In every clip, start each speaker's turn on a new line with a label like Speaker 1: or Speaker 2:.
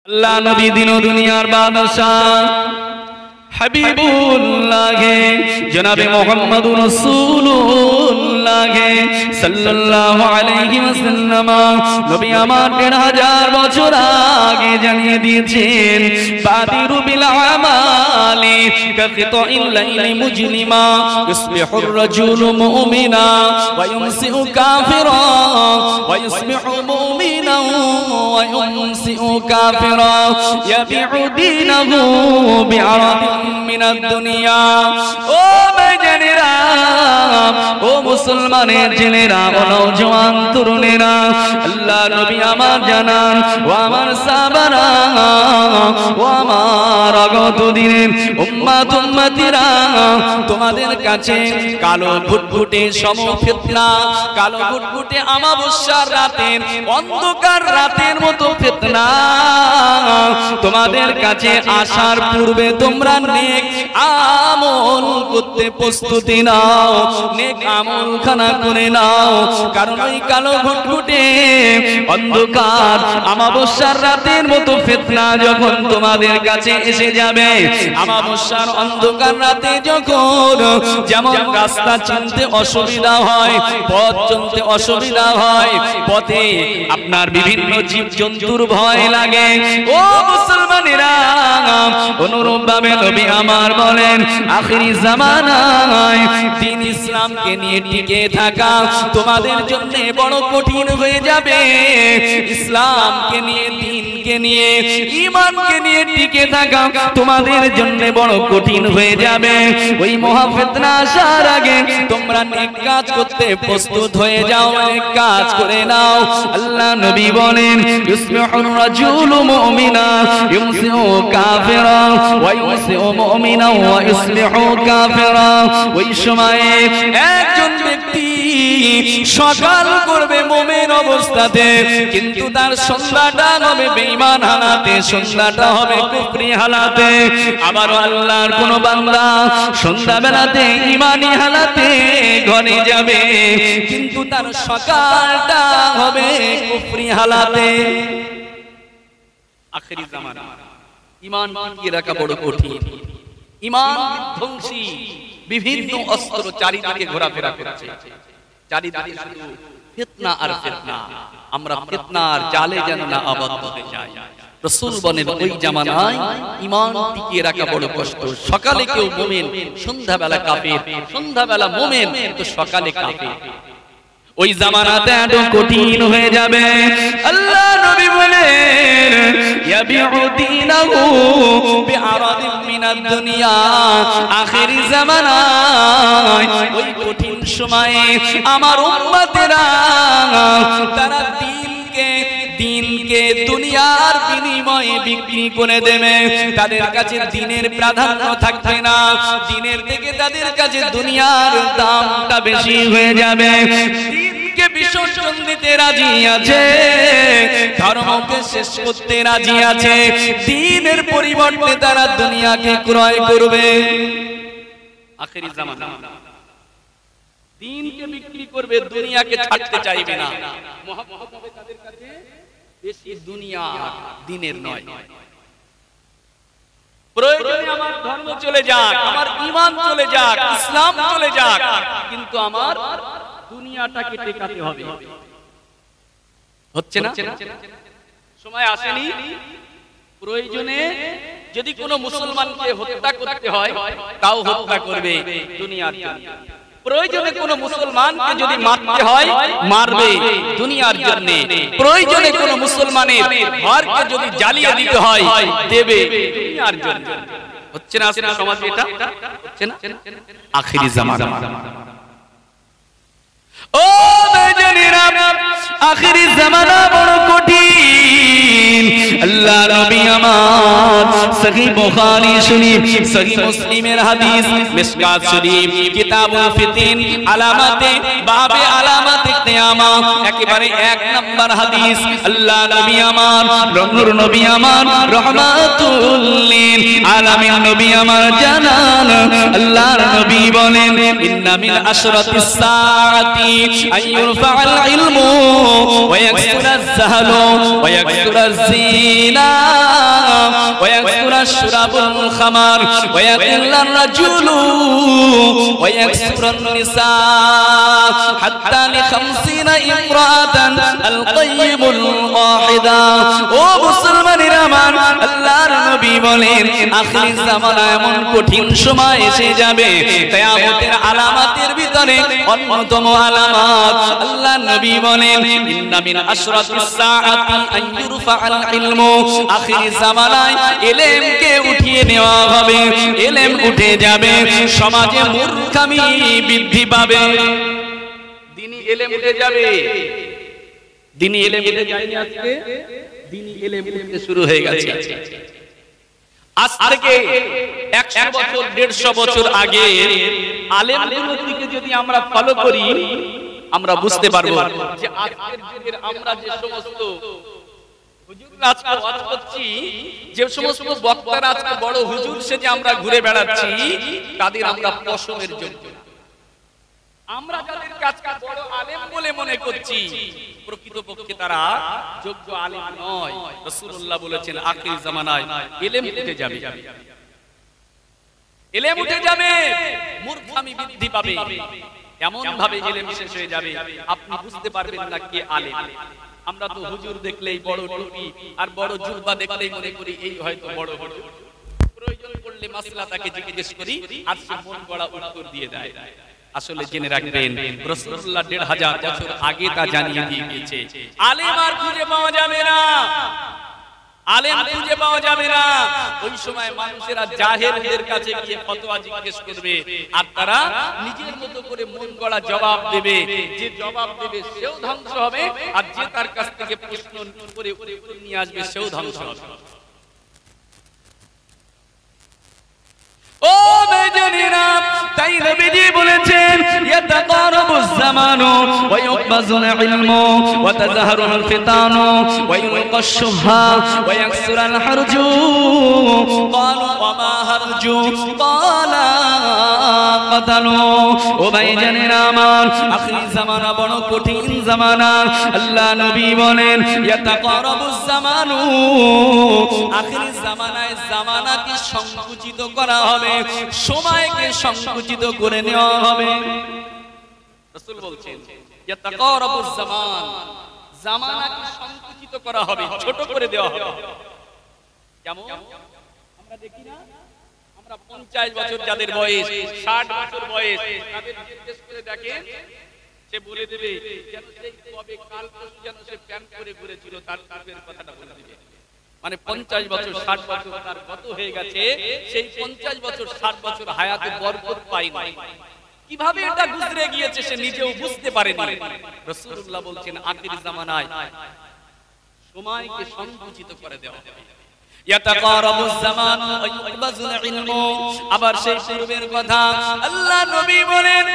Speaker 1: আল্লাহ নবী দিন ও দুনিয়ার বাদশাহ হাবিবুল্লাহ জনাবে মুহাম্মদুর রাসূলুল্লাহ সাল্লাল্লাহু আলাইহি ওয়াসাল্লাম নবী আমার ১৫০০ বছর আগে জানিয়ে দিয়েছেন বাদিরু বিল আমালি কাকিতাইল লাইলি মুজলিমা ইসবিহুর রাজুলু মুমিনা ওয়া ইউমসিউ কাফিরা ওয়া ইসবিহু মুমিনা ওয়া ইউমসিউ কাফিরা ইয়াবিউ দীনাহু বিআরাদিন মিনাদ দুনিয়া। ও ভাইজানেরা, ও মুসলমানের ছেলেরা, ও নওজোয়ান তরুণেরা, আল্লাহ নবী আমার জানান, ও আমার সাহাবারা, ও আমার আগত দিনের উম্মত উম্মতিরা, তোমাদের কাছে কালো ঘুটঘুটে সম ফিতনা, কালো ঘুটঘুটে আমাবস্যার রাতের অন্ধকার রাতের মতো ফিতনা তোমাদের কাছে আসার পূর্বে তোমরা নেক আমল করতে প্রস্তুতি নাও, নেক আমল খানা করে নাও। কারণ ওই কালো ঘুটঘুটে অন্ধকার আমাবস্যার রাতের মতো ফিতনা যখন তোমাদের কাছে এসে যাবে, আমাবস্যার অন্ধকার রাতে যখন যেমন রাস্তা চিনতে অসুবিধা হয়, পথ চলতে অসুবিধা হয়, পথে আপনার বিভিন্ন জীবজন্তুর ভয় লাগে, ও মুসলমানেরা অনুরূপ ভাবে নবী আমার বলেন আখিরি জামানায় দ্বীন ইসলামকে নিয়ে টিকে থাকা তোমাদের জন্য বড় কঠিন হয়ে যাবে। ইসলামকে নিয়ে, দ্বীনকে নিয়ে, ঈমানকে নিয়ে টিকে থাকা তোমাদের জন্য বড় কঠিন হয়ে যাবে। ওই মহা ফিতনা আসার আগে তোমরা নেক কাজ করতে প্রস্তুত হয়ে যাও, নেক কাজ করে নাও। আল্লাহ নবী বলেন ইসবিহুর রাজুলু মুমিনা ইউমসিউ কাফিরা ওয়া ইউমসিউ মুমিনা ওয়া ইসলিহু কাফিরা। ওই সময়ে একজন ব্যক্তি সকাল করবে মুমিন অবস্থাতে, কিন্তু তার সন্ধ্যাটা হবে বেঈমান হালাতে, সন্ধ্যাটা হবে কুফরি হালাতে। আবার আল্লাহর কোন বান্দা সন্ধ্যাবেলাতে ঈমানি হালাতে ঘরে যাবে, কিন্তু তার সকালটা হবে কুফরি হালাতে। আখিরি জামানা ঈমান টিকিয়ে রাখা বড় কঠিন। ঈমান ধ্বংসী বিভিন্ন অস্ত্র চারিদিকে ঘোরাফেরা করছে, চারিদিকে শুধু ফিতনা আর ফিতনা। আমরা ফিতনার জালে যেন না আবদ্ধ হয়ে যাই। রাসূল বলেন ওই জামানায় ঈমান টিকিয়ে রাখা বড় কষ্ট। সকালে কেউ মুমিন, সন্ধ্যাবেলা কাফির, সন্ধ্যাবেলা মুমিন তো সকালে কাফির। ওই জামানাতে এত কঠিন হয়ে যাবে। আল্লাহ নবী বলেন ইয়াবিউ দীনাহু বিআরাদিন মিনাদ দুনিয়া। আখিরি জামানায় ওই কঠিন সময়ে আমার উম্মতেরা তারা দ্বীনকে দুনিয়ার বিনিময়ে বিক্রি করে দেবে। তাদের কাছে দ্বীনের প্রাধান্য থাকবে না, দ্বীনের থেকে তাদের কাছে দুনিয়ার দামটা বেশি হয়ে যাবে। দ্বীনকে বিসর্জন দিতে রাজি আছে, ধর্মকে শেষ করতে রাজি আছে, দ্বীনের পরিবর্তে তারা দুনিয়াকে ক্রয় করবে। আখিরি জামানা দ্বীনকে বিক্রি করবে, দুনিয়াকে ছাড়তে চাইবে না। মুহাম্মদ হবে তাদের কাছে বেশি দুনিয়া, দ্বীনের নয়। প্রয়োজনে আমার ধর্ম চলে যাক, আমার ঈমান চলে যাক, ইসলাম চলে যাক, কিন্তু আমার দুনিয়াটাকে টেকাতে হবে। হচ্ছে না? সময় আসেনি? প্রয়োজনে যদি কোনো মুসলমানকে হত্যা করতে হয় তাও হত্যা করবে দুনিয়ার জন্য। প্রয়োজনে কোন মুসলমানকে যদি মারতে হয় মারবে দুনিয়ার জন্য। প্রয়োজনে কোন মুসলমানের ঘরকে যদি জ্বালিয়ে দিতে হয় দেবে দুনিয়ার জন্য। হচ্ছে না আজকে সমাজে এটা? হচ্ছে না? আখিরি জামানা। ও বেজনেরা, আখিরি জামানা বড় কঠিন। আল্লাহ নবী আমার সহিহ বুখারী শরীফ, সহিহ মুসলিমের হাদিস, মিশকাত শরীফ, কিতাবুল ফিতিন, আলামাতে বাবে আলামাতে কিয়ামত, একেবারে এক নাম্বার হাদিস। আল্লাহ নবী আমার, নূর নবী আমার, রাহমাতুল লিল আলামিন নবী আমার জানান, আল্লাহর নবী বলেন ইন্না মিন আশরাতিস সাআতি আইয়ুরফা'আল ইলমু ওয়া ইয়াকসুরাজ জাহলু ওয়া ইয়াকসুরাজ জিনা শুরাবুল খামার ওয়া ইয়াকিল্লার রাজুলু ওয়া ইয়াকসুরুন নিসা হাত্তা লি 50 ইমরাতান আল কাইয়িমুল ওয়াহিদা। ও মুসলমানেরা আমার, আল্লাহর নবী বলেন আখির জামানা এমন কঠিন সময় এসে যাবে, কিয়ামতের আলামাতের ভিতরে অন্যতম আলামত আল্লাহর নবী বলেন ইন্না মিন আশরাতিস সাআতি আন ইরফাআল ইলমু। আখির জামানায় ইলমকে উঠিয়ে নেওয়া হবে, ইলম উঠে যাবে, সমাজে মূর্খামি বৃদ্ধি পাবে। দ্বীনি ইলম উঠে যাবে, দ্বীনি ইলম উঠে যায়নি আজকে, দ্বীনি ইলম উঠতে শুরু হয়ে গেছে। আজ থেকে 100 বছর 150 বছর আগে আলেমদের দিকে যদি আমরা ফলো করি, আমরা বুঝতে পারবো যে আজকের যুগের আমরা যে সমস্ত হুজুররা আজকে ওয়াজ করছি, যে সমস্ত বক্তারা আজকে বড় হুজুর সেজে আমরা ঘুরে বেড়াচ্ছি, তাদের আমরা পশমের যোগ্য। আমরা যাদের কাছে বড় আলেম বলে মনে করছি, প্রকৃতপক্ষে তারা যোগ্য আলেম নয়। রাসূলুল্লাহ বলেছেন আখির জামানায় ইলম উঠে যাবে, ইলম উঠে যাবে, মূর্খামি বৃদ্ধি পাবে, এমন ভাবে ইলম শেষ হয়ে যাবে আপনি বুঝতে পারবেন না কে আলেম। আমরা তো হুজুর দেখলেই বড় টুপি আর বড় জুব্বা দেখলেই মনে করি এই হয়তো বড় হুজুর। প্রয়োজন পড়লে মাসলা তাকে জিজ্ঞেস করি আর সে মন গড়া উত্তর দিয়ে দেয়। আসলে জেনে রাখবেন রাসূলুল্লাহ 1500 বছর আগে তা জানিয়ে দিয়ে গিয়েছে, আলেম আর খুঁজে পাওয়া যাবে না, আলেম খুঁজে পাওয়া যাবে না। ওই সময় মানুষেরা জাহেলদের কাছে গিয়ে ফতোয়া জিজ্ঞেস করবে আর তারা নিজের মতো করে মন গড়া জবাব দেবে। যে জবাব দেবে সেও ধ্বংস হবে, আর যে তার কাছ থেকে প্রশ্ন করে উত্তর নিয়ে আসবে সেও ধ্বংস হবে। ও বেজনীরা, তাই নবীজি বলেছেন ইয়াতাকারাবুজ জামানু ওয়া ইউকবাজুল ইলমু ওয়া তাযহারুল ফিতানু ওয়া ইউলকাশ শুহা ওয়া ইয়াকসুরুল হারজু। ক্বালু ওয়া মা হারজু? ক্বালা কাতালু। ও বেজনীরা আমার, আখির জামানা বড় কঠিন জামানা। আল্লাহ নবী বলেন ইয়াতাকারাবুজ জামানু, আখির জামানায় জামানাকে সংকুচিত করা হবে, সময়কে সংকুচিত করে নেওয়া হবে। রাসূল বলছেন ইয়াতাকারাবুজ জামান, জামানাকে সংকুচিত করা হবে, ছোট করে দেওয়া হবে। যেমন আমরা দেখি না, আমরা 50 বছর যাদের বয়স, 60 বছর বয়স, তাদের জিজ্ঞেস করে দেখেন, সে বলে দেবে যেন সেই কবে কাল পরশু যেন সে প্যান করে ঘুরেছিল, তার তাদের কথাটা বলে দেবে। মানে 50 বছর 60 বছর তার গত হয়ে গেছে, সেই 50 বছর 60 বছর হায়াতে বরকত পায়নি। কিভাবে এটা গুজরে গিয়েছে সে নিজেও বুঝতে পারেনি। রাসূলুল্লাহ বলছেন আখির জামানায় সময়কে সংকুচিত করে দেওয়া হবে। ইয়াতাকারাবুজ জামান ওয়া ইউকবাজুল ইলমু। আবার সেই পূর্বের কথা আল্লাহ নবী বলেন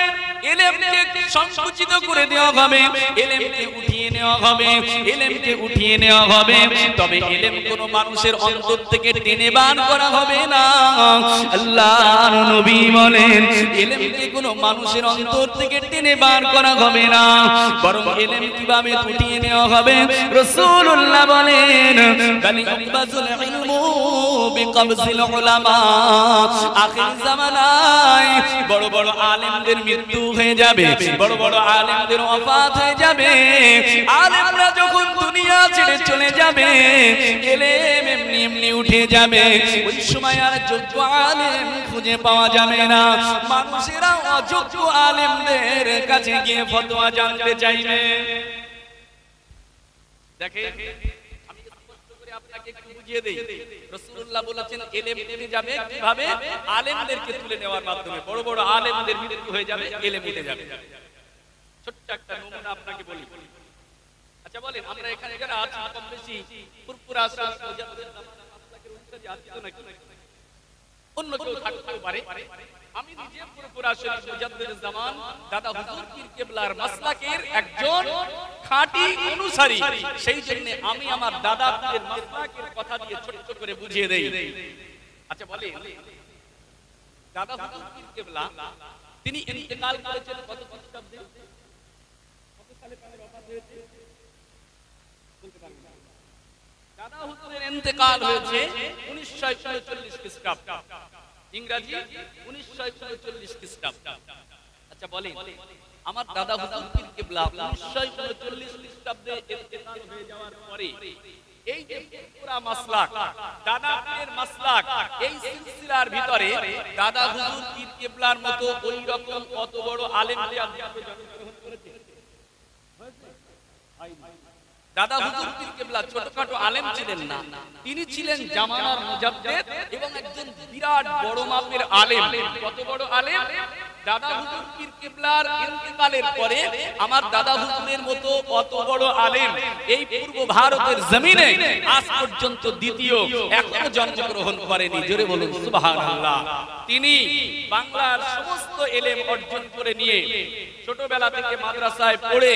Speaker 1: ইলমকে সংকুচিত করে দেওয়া হবে, ইলমকে উঠিয়ে নেওয়া হবে, ইলমকে উঠিয়ে নেওয়া হবে। তবে ইলম কোন মানুষের অন্তর থেকে টেনে বার করা হবে না। আল্লাহর নবী বলেন ইলমকে কোন মানুষের অন্তর থেকে টেনে বার করা হবে না, বরং ইলম কিভাবে উঠিয়ে নেওয়া হবে? রাসূলুল্লাহ বলেন বাল ইউকবাজুল ইলমু বিকবজিল উলামা। আখির জামানায় বড় বড় আলেমদের মৃত্যু হয়ে যাবে, বড় বড় আলেমদের ওফাত হয়ে যাবে। আলেমরা যখন দুনিয়া ছেড়ে চলে যাবে, ইলম এমনি এমনি উঠে যাবে। ওই সময় আর যোগ্য আলেম খুঁজে পাওয়া যাবে না। মানুষেরা অযোগ্য আলেমদের কাছে গিয়ে ফতোয়া জানতে চাইবে। দেখেন আমি স্পষ্ট করে আপনাকে একটু বুঝিয়ে দেই, রাসূলুল্লাহ বলেছেন ইলম উঠে যাবে কিভাবে? আলেমদেরকে তুলে নেওয়ার মাধ্যমে। বড় বড় আলেমদের মৃত্যু হয়ে যাবে, ইলম উঠে যাবে। ছোট্ট একটা নমুনা আপনাকে বলি। আচ্ছা বলেন, আমরা এখানে যারা আছি কম বেশি ফুরফুরা মুজাদ্দিদ মাসলাকের অনুসারী আছি তো নাকি? অন্য কেউ থাকতেও পারে। আমি নিজে ফুরফুরা শরীফ মুজাদ্দিদ জামান দাদা হুজুর পীর কেবলার মাসলাকের একজন খাঁটি অনুসারী। সেই জন্য আমি আমার দাদা পীরের মাসলাকের কথা দিয়ে ছোট করে বুঝিয়ে দেই। আচ্ছা বলেন, দাদা হুজুর পীর কেবলা তিনি ইন্তেকাল করেছেন কত খ্রিস্টাব্দে? কত সালে তার ওফাত হয়েছে? বলতে পারবেন না? দাদা হুজুরের ইন্তেকাল হয়েছে 1939 খ্রিস্টাব্দ, ইংরেজি 1939 খ্রিস্টাব্দ। আচ্ছা বলেন, আমার দাদা হুজুর পীর কিবলা 1939 খ্রিস্টাব্দে ইন্তেকাল হয়ে যাওয়ার পরে এই যে পুরা মাসলাক, দাদা পীরের মাসলাক, এই সিলসিলার ভিতরে দাদা হুজুর পীর কিবলার মতো ওই রকম কত বড় আলেম জন্মগ্রহণ করেছে? দাদা হুজুর পীর কিবলা ছোটখাটো আলেম ছিলেন না, তিনি ছিলেন জামানার মুজাদ্দিদ এবং একজন বিরাট বড় মাপের আলেম। কত বড় আলেম? দাদা হুজুর পীর কিবলার ইন্তেকালের পরে আমার দাদা হুজুরের মতো কত বড় আলেম এই পূর্ব ভারতের জমিনে আজ পর্যন্ত দ্বিতীয় এখনো জন্মগ্রহণ করেনি। জোরে বলুন সুবহানাল্লাহ। তিনি বাংলার সমস্ত ইলম অর্জন করে নিয়ে ছোটবেলা থেকে মাদ্রাসায় পড়ে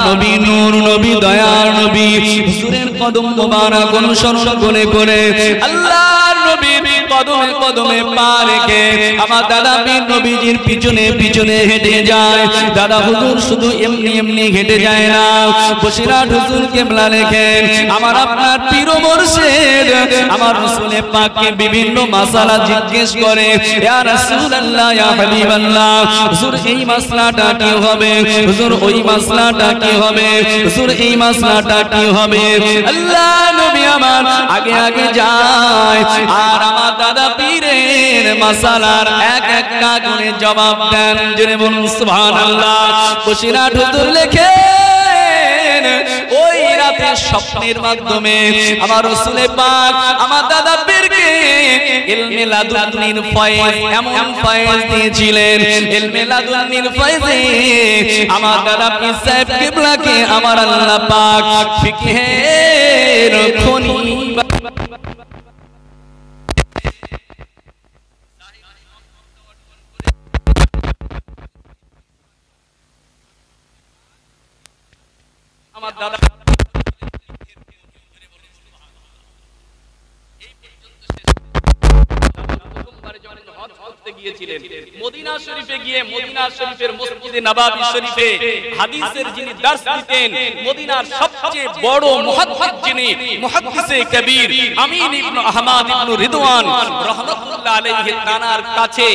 Speaker 1: নবী নূর নবী দয়ার নবী হুজুরের কদম মোবারক অনুসরণ করে করে আল্লাহর নবীর কদমে কদমে পা রেখে আমার দাদা পীর নবীজির পিছনে পিছনে হেঁটে যায়। দাদা হুজুর শুধু এমনি এমনি হেঁটে যায় না, বসিরহাট হুজুর কিবলা লেখেন আমার আপনার পীর ও মুর্শিদ আমার রাসূল পাককে বিভিন্ন মাসালা জিজ্ঞেস করে, ইয়া রাসূলুল্লাহ ইয়া হাবিবাল্লাহ, হুজুর এই মাসলাটা কি হবে, হুজুর ওই মাসলাটা কি হবে, হুজুর এই মাসলাটা কি হবে। আল্লাহ নবী আমার আগে আগে যায় আর আমার দাদা পীরের মাসালার এক একটা করে জবাব দেন। জোরে বলুন সুবহানাল্লাহ। বসিরহাট হুজুর লেখেন ওই রাতে স্বপ্নের মাধ্যমে আমার রাসূল পাক আমার দাদা পীরকে ইলমে লাদুন্নির ফয়েজ এমন ফয়েজ দিয়েছিলেন, ইলমে লাদুন্নির ফয়েজে আমার দাদা পীর সাহেব কিবলাকে আমার আল্লাহ পাক ফিকহের খনি আমার দাদা গিয়েছিলেন মদিনা শরীফে গিয়ে মদিনা শরীফের মসজিদে নববী শরীফে হাদিসের যিনি দর্স দিতেন, মদিনার সবচেয়ে বড় মুহাদ্দিস যিনি মুহাদ্দিসে কবীর আমিন ইবনে আহমদ ইবনে রিদওয়ান রাহমাতুল্লাহ আলাইহি তানার কাছে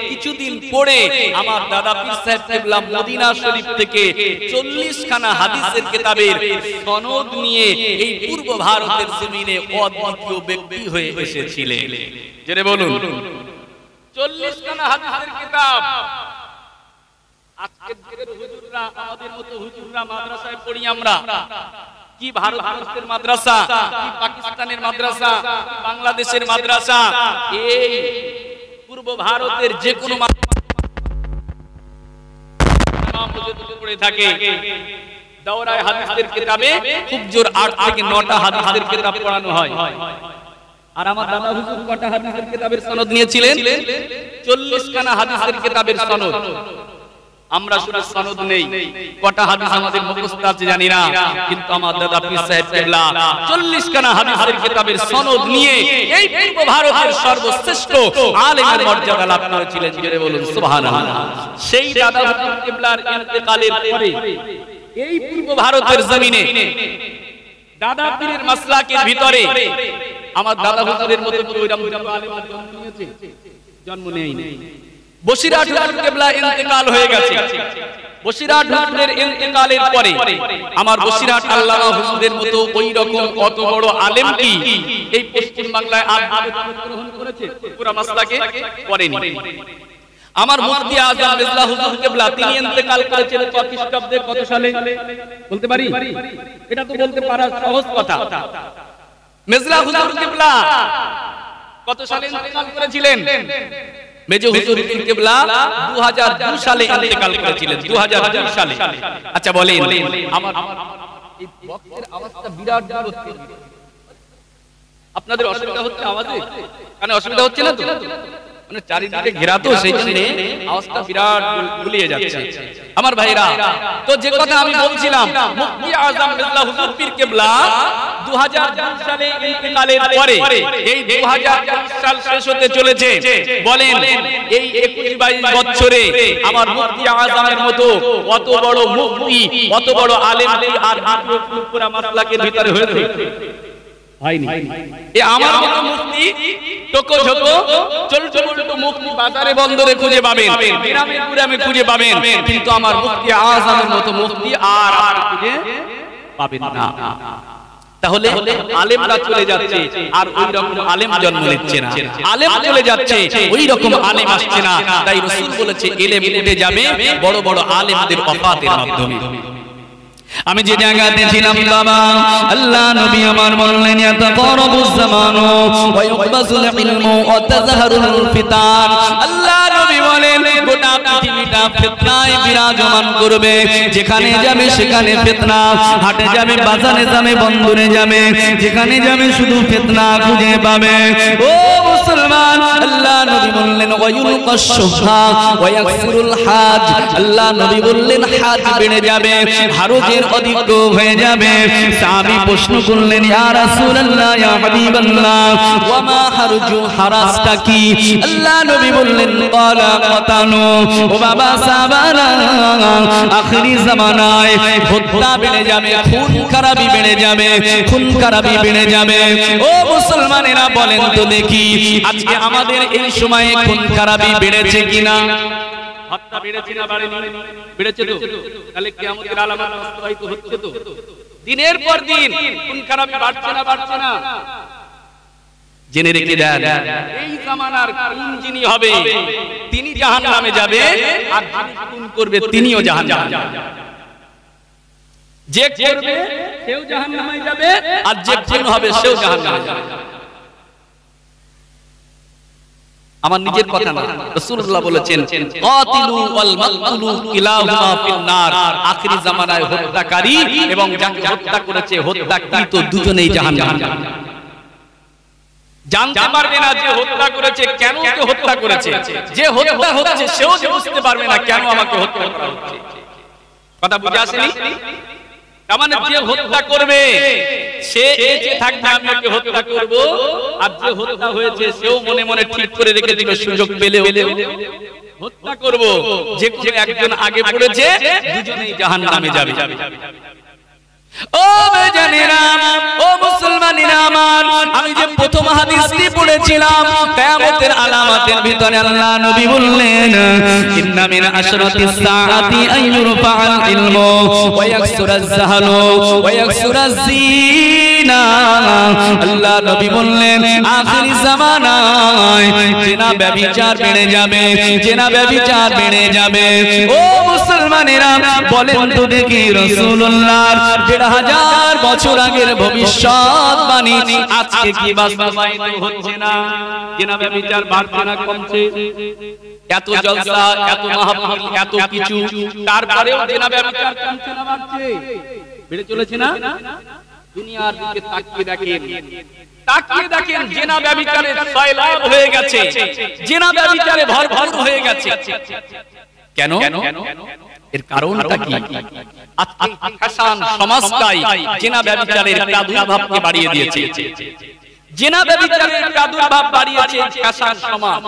Speaker 1: কিছুদিন পরে আমার দাদা পীর সাহেব কিবলা মদিনা শরীফ থেকে 40 খানা হাদিসের কিতাবের সনদ নিয়ে এই পূর্ব ভারতের জমিনে অদ্বিতীয় ব্যক্তি হয়ে এসেছিলেন। জেনে বলুন 40 খানা হাদিসের কিতাব। আজকের যুগের হুজুররা আমাদের মতো হুজুররা মাদ্রাসায় পড়ি আমরা, কি ভারতবর্ষের মাদ্রাসা, কি পাকিস্তানের মাদ্রাসা, বাংলাদেশের মাদ্রাসা, এই পূর্ব ভারতের যে কোনো পড়ে থাকে দাওরায়ে হাদিসের কিতাবে খুব জোর 8 থেকে 9টা হাদিসের কিতাব পড়ানো হয়। আর আমার দাদা হুজুর কটা হাদিসের কিতাবের সনদ নিয়েছিলেন? 40 খানা হাদিসের কিতাবের সনদ। আমরা শুধু সনদ নেই, কটা হাদিস আমাদের মুখস্থ আছে জানি না, কিন্তু আমার দাদা পীর সাহেব কিবলা 40 খানা হাদিসের কিতাবের সনদ নিয়ে এই পূর্ব ভারতের সর্বশ্রেষ্ঠ আলেমের মর্যাদা লাভ করেছিলেন। জোরে বলুন সুবহানাল্লাহ। সেই দাদা হুজুর কিবলার ইন্তেকালের পরে এই পূর্ব ভারতের জমিনে দাদা পীরের মাসলাকের ভিতরে আমার দাদা হুজুরের মতো জন্ম নিয়েছে? জন্ম নেই। বসিরহাট হুজুর কিবলা ইন্তেকাল হয়ে গেছে। বসিরহাট হুজুরের ইন্তেকালের পরে আমার বসিরহাট আল্লামা হুজুরের মতো ওই রকম অত বড় আলেম কি এই পশ্চিম বাংলায় গ্রহণ করেছে পুরা মাসলাকে করেনি। আমার মুফতি আজম মেজলা হুজুর কিবলা তিনি ইন্তেকাল করেছেন কত খ্রিস্টাব্দে কত সালে বলতে পারি? এটা তো বলতে পারা সহজ কথা। মেজলা হুজুর কিবলা কত সালে ইন্তেকাল করেছিলেন? মেজো হুজুর কিবলা 2002 সালে ইন্তেকাল করেছিলেন, 2002 সালে। আচ্ছা বলেন, আমার এই বক্সের আওয়াজটা বিরাট জোর হচ্ছে, আপনাদের অসুবিধা হচ্ছে আওয়াজে? কানে অসুবিধা হচ্ছে না তো? মানে চারিদিকে ঘেরা তো, সেই জন্য আওয়াজটা বিরাট গুলিয়ে যাচ্ছে। আমার ভাইরা, তো যে কথা আমি বলছিলাম, মুফতি আজম মেজলা হুজুর পীর কিবলা 2002 সালে ইন্তেকালের পরে এই 2020 সাল শেষ হতে চলেছে। বলেন এই 21-22 বছরে আমার মুফতি আজমের মতো কত বড় মুফতি, কত বড় আলেম আর পুরা মাসলাকের ভিতরে হয়েছে? হয়নি। এ আমার মতো মুফতি টোকো ঝোকো চলটো মুফতি বাজারে বন্দরে খুঁজে পাবেন, গ্রামে গ্রামে খুঁজে পাবেন, কিন্তু আমার মুফতি আজমের মতো মুফতি আর খুঁজে পাবেন না। তাহলে আলেমরা চলে যাচ্ছে আর ওই রকম আলেম জন্ম নিচ্ছে না, আলেম চলে যাচ্ছে ওই রকম আলেম আসছে না। তাই রাসূল বলেছে ইলম উঠে যাবে বড় বড় আলেমদের ওফাতের মাধ্যমে। আমি যে জায়গাতে ছিলাম বাবা, আল্লাহ নবী আমার বললেন ইয়াতাকারাবুজ জামানু ওয়া ইউকবাসুল ইলমু ওয়া তাযহারুল ফিতান। আল্লাহ নবী বলেন গোটা পৃথিবীটা ফিতনায় বিরাজমান করবে, যেখানে যাবে সেখানে ফিতনা, হাটে যাবে বাজারে যাবে বন্দরে যাবে, যেখানে যাবে শুধু ফিতনা খুঁজে পাবে। ও মুসলমান, আল্লাহ নবী বললেন ওয়া ইউলকাশ শুহা ওয়া ইয়াকসুরুল হাজ। আল্লাহ নবী বললেন হাজ বেড়ে যাবে, হারজের অধিক হয়ে যাবে। সাহাবী প্রশ্ন করলেন ইয়া রাসূলুল্লাহ ইয়া হাবিবাল্লাহ ওয়া মা হারজু, হারাজটা কি? আল্লাহ নবী বললেন ক্বালা কাতানু। ও বাবা সাহাবারা, আখিরি জামানায় হত্যা বেড়ে যাবে, খুন খারাপি বেড়ে যাবে, খুন খারাপি বেড়ে যাবে। ও মুসলমানেরা বলেন তো দেখি আজকে আমাদের এই সময়ে খুন খারাপি বেড়েছে কিনা? হত্যা বেড়েছে না বাড়েনি? বেড়েছে তো। তাহলে কিয়ামতের আলামত বাস্তবায়িত হচ্ছে তো। দিনের পর দিন খুন খারাপি বাড়ছে না বাড়ছে না? জেনে রেখে দেন এই জামানার কোন যিনি হবে তিনি জাহান্নামে যাবে, আর যিনি খুন করবে তিনিও জাহান্নামে যাবে। যে করবে সেও জাহান্নামে যাবে, আর যে খুন হবে সেও জাহান্নামে যাবে। আমার নিজের কথা না, রাসূলুল্লাহ বলেছেন কাতিলু ওয়াল মাকতুলু কিলাহুমা ফিন নার। আখিরি জামানায় হত্যাকারী এবং যাকে হত্যা করেছে হত্যাকৃত দুজনেই জাহান্নামে যাবে। জানতে পারবে না যে হত্যা করেছে, কেন কে হত্যা করেছে। যে হত্যা হচ্ছে সেও বুঝতে পারবে না কেন আমাকে হত্যা করা হচ্ছে। কথা বুঝে আসেনি? তার মানে যে হত্যা করবে সে এসে থাকবে আমি ওকে হত্যা করব, আর যে হত্যা হয়েছে সেও মনে মনে ঠিক করে রেখেছিল সুযোগ পেলে হত্যা করব। যে কোনো একজন আগে পড়েছে, দুজনেই জাহান্নামে যাবে। ও বেজানেরা, ও মুসলমানেরা আমার, আমি যে প্রথম হাদিসটি পড়েছিলাম কিয়ামতের আলামতের ভিতরে আল্লাহ নবী বললেন ইন্না মিন আশরাতিস সাআতি আইয়ুরফাআল ইলমু ওয়া ইয়াকসুরাজ জাহলু ওয়া ইয়াকসুরাজ জিনা। আল্লাহ নবী বললেন আখিরি জামানায় জিনা ব্যভিচার বেড়ে যাবে, জিনা ব্যভিচার বেড়ে যাবে। ও মুসলমানেরা বলেন তো দেখি রাসূলুল্লাহর 1000 বছর আগের ভবিষ্যৎবাণী আজকে কি বাস্তবায়িত হচ্ছে না? জিনা ব্যভিচার বাড়ছে না কমছে? এত জলসা, এত মাহফিল, এত কিছু, তারপরেও জিনা ব্যভিচার কমছে না বাড়ছে? বেড়ে চলেছে না? দুনিয়ার দিকে তাকিয়ে দেখেন, তাকিয়ে দেখেন জিনা ব্যভিচারে সয়লাব হয়ে গেছে, জিনা ব্যভিচারে ভরপুর হয়ে গেছে। কেন? এর কারণটা কি? আজকে ফ্যাশন সমাজটাই জিনা ব্যভিচারের প্রাদুর্ভাবকে বাড়িয়ে দিয়েছে। জিনা ব্যভিচারের প্রাদুর্ভাব বাড়িয়েছে ফ্যাশন সমাজ।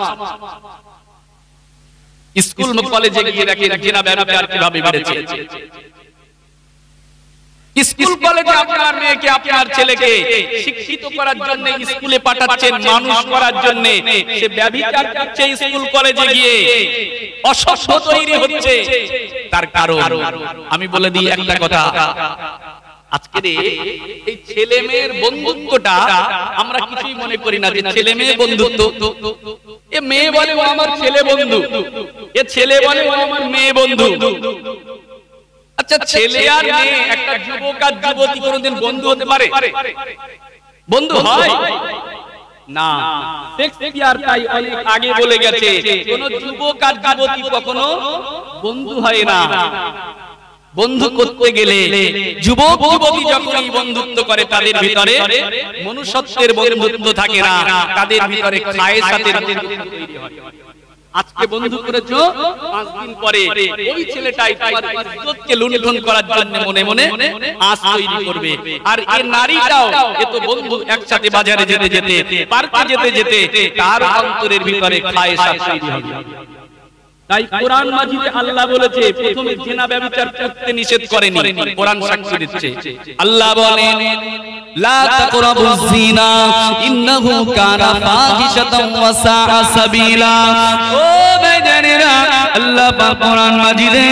Speaker 1: স্কুল কলেজে গিয়ে দেখেন জিনা ব্যভিচার কিভাবে বেড়েছে। স্কুল কলেজে আপনার মেয়েকে আপনার ছেলেকে শিক্ষিত করার জন্য স্কুলে পাঠাচ্ছেন, মানুষ করার জন্য, সে ব্যভিচার করছে স্কুল কলেজে গিয়ে, অসভ্য তৈরি হচ্ছে। তার কারণ আমি বলে দিই একটা কথা, আজকে এই ছেলে মেয়ের বন্ধুত্বটা আমরা কিছুই মনে করি না যে ছেলে মেয়ে বন্ধুত্ব। এ মেয়ে বলে ও আমার ছেলে বন্ধু, এ ছেলে বলে ও আমার মেয়ে বন্ধু। আচ্ছা, ছেলে আর মেয়ে, একটা যুবক আর যুবতী কোনদিন বন্ধু হতে পারে? বন্ধু হয় না। শেক্সপিয়ার তাই অনেক আগে বলে গেছে, কোন যুবক আর যুবতী কখনো বন্ধু হয় না। বন্ধু করতে গেলে যুবক যুবতী যখনই বন্ধুত্ব করে তাদের ভিতরে মনুষ্যত্বের বন্ধুত্ব থাকে না, তাদের ভিতরে খায়েসাতের বন্ধুত্ব তৈরি হয়। আজকে বন্ধু করেছো, 5 দিন পরে ওই ছেলেটাই তোমার ইজ্জতকে লুণ্ঠন করার জন্য মনে মনে আশ তৈরি করবে। আর এই নারীটাও, এ তো বন্ধু একসাথে বাজারে যেতে যেতে, পার্কে যেতে যেতে তার অন্তরের ভিতরে খায়েসাত তৈরি হবে। তাই কোরআন মাজিদে আল্লাহ বলেছে প্রথমে জিনা ব্যভিচার করতে নিষেধ করেনি, কোরআন সাক্ষ্য দিচ্ছে। আল্লাহ বলেন লা তাকরাবুজ জিনা ইন্নাহু কানা ফাহিশাতান ওয়া সাআ সাবিলা। ও ভাইজানেরা, আল্লাহ পাক কোরআন মাজিদে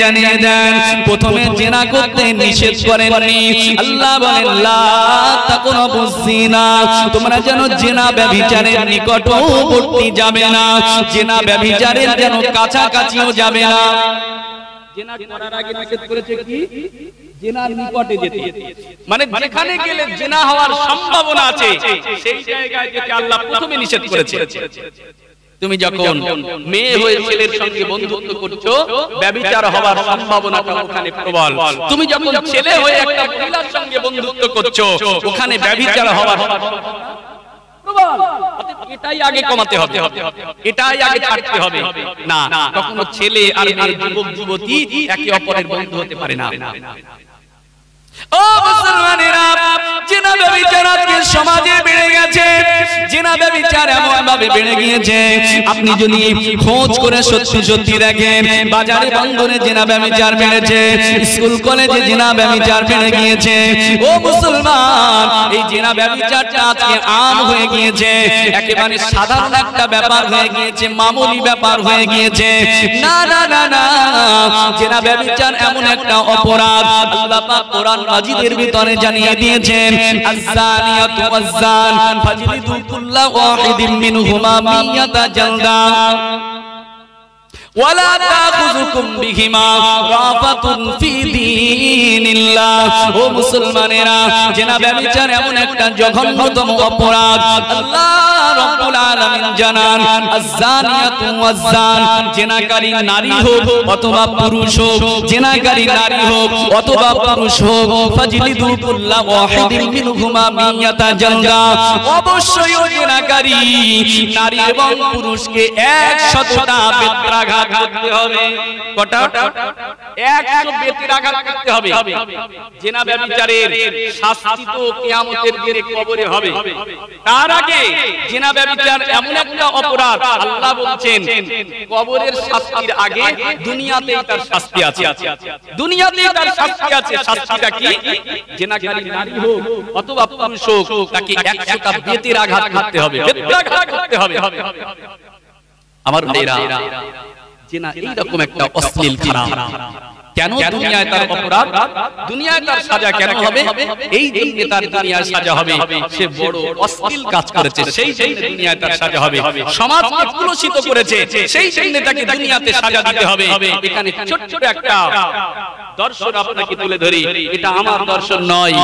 Speaker 1: জানিয়ে দেন প্রথমে জিনা করতে নিষেধ করেননি। আল্লাহ বলেন লা তাকরাবুজ জিনা, তোমরা যেন জিনা ব্যভিচারের নিকটবর্তী যাবে না, জিনা ব্যভিচারের যেন কাছাকাছিও যাবে না। জিনা করার আগে নিষেধ করেছে কি? জিনার নিকটে যেতে। মানে যেখানে গেলে জিনা হওয়ার সম্ভাবনা আছে সেই জায়গায় যেতে আল্লাহ প্রথমে নিষেধ করেছে। তুমি যখন মেয়ে হয়ে ছেলের সঙ্গে বন্ধুত্ব করছো, ব্যভিচার হওয়ার সম্ভাবনাটা ওখানে প্রবল। তুমি যখন ছেলে হয়ে একটা মহিলার সঙ্গে বন্ধুত্ব করছো, ওখানে ব্যভিচার হওয়ার এটাই আগে কমাতে হবে, এটাই আগে ছাড়তে হবে। না, কখনো ছেলে আর মেয়ে, যুবক যুবতী একে অপরের বন্ধু হতে পারে না। ও মুসলমানেরা, জিনা ব্যভিচার আজকে সমাজে বেড়ে গেছে। জিনা ব্যভিচার এমন ভাবে বেড়ে গিয়েছে, আপনি যদি খোঁজ করে সত্যি সত্যি দেখেন, বাজারে বন্দরে জিনা ব্যভিচার বেড়েছে, স্কুল কলেজে জিনা ব্যভিচার বেড়ে গিয়েছে। ও মুসলমান, এই জিনা ব্যভিচারটা আজকে আম হয়ে গিয়েছে, একেবারে সাধারণ একটা ব্যাপার হয়ে গিয়েছে, মামুলি ব্যাপার হয়ে গিয়েছে। না না না না, জিনা ব্যভিচার এমন একটা অপরাধ আল্লাহ পাক কোরআন মাজিদের ভিতরে জানিয়ে দিয়েছেন, আয-যানিয়াতু ওয়াজ-যান ফাজলিদু কুল্লা ওয়াহিদিন মিনহুমা মিয়াতা জালদা ওয়ালা তাখুযুকুম বিহিমা রাফাতুন ফি দীনিল্লাহ। ও মুসলমানেরা, জিনা ব্যভিচার এমন একটা জঘন্যতম অপরাধ। আল্লাহ রাব্বুল আলামিন জানান, আয-যানিয়াতু ওয়াজ-যান, জিনাকারী নারী হোক অথবা পুরুষ হোক, জিনাকারী নারী হোক অথবা পুরুষ হোক, ফাজলিদু কুল্লা ওয়াহিদিন মিনহুমা মিয়াতা জালদা, অবশ্যই ওই জিনাকারী নারী এবং পুরুষকে 100টা বেত্রাঘাত করতে হবে। কটা? 100 বেত্রাঘাত করতে হবে। জিনা ব্যভিচারের শাস্তি তো কিয়ামতের দিনে কবরে হবে। তার আগে জিনা ব্যভিচার এমন একটা অপরাধ, আল্লাহ বলছেন কবরের শাস্তির আগে দুনিয়াতেই তার শাস্তি আছে। দুনিয়াতেই তার শাস্তি আছে। শাস্তিটা কি? জিনাকারী নারী হোক অথবা পুরুষ হোক, তাকে 100টা বেত্রাঘাত করতে হবে, বেত্রাঘাত করতে হবে। আমার ভাইরা, জিনা এইরকম একটা অশ্লীল খারাপ। কেন দুনিয়ায় তার অপরাধ, দুনিয়ায় তার সাজা কেন হবে? এই জন্য তার দুনিয়ায় সাজা হবে, সে বড় অশ্লীল কাজ করেছে, সেই জন্য দুনিয়ায় তার সাজা হবে। সমাজকে কলুষিত করেছে, সেই জন্য তাকে দুনিয়াতে সাজা দিতে হবে। এখানে ছোট একটা দর্শন আপনাকে তুলে ধরি, এটা আমার দর্শন নয়,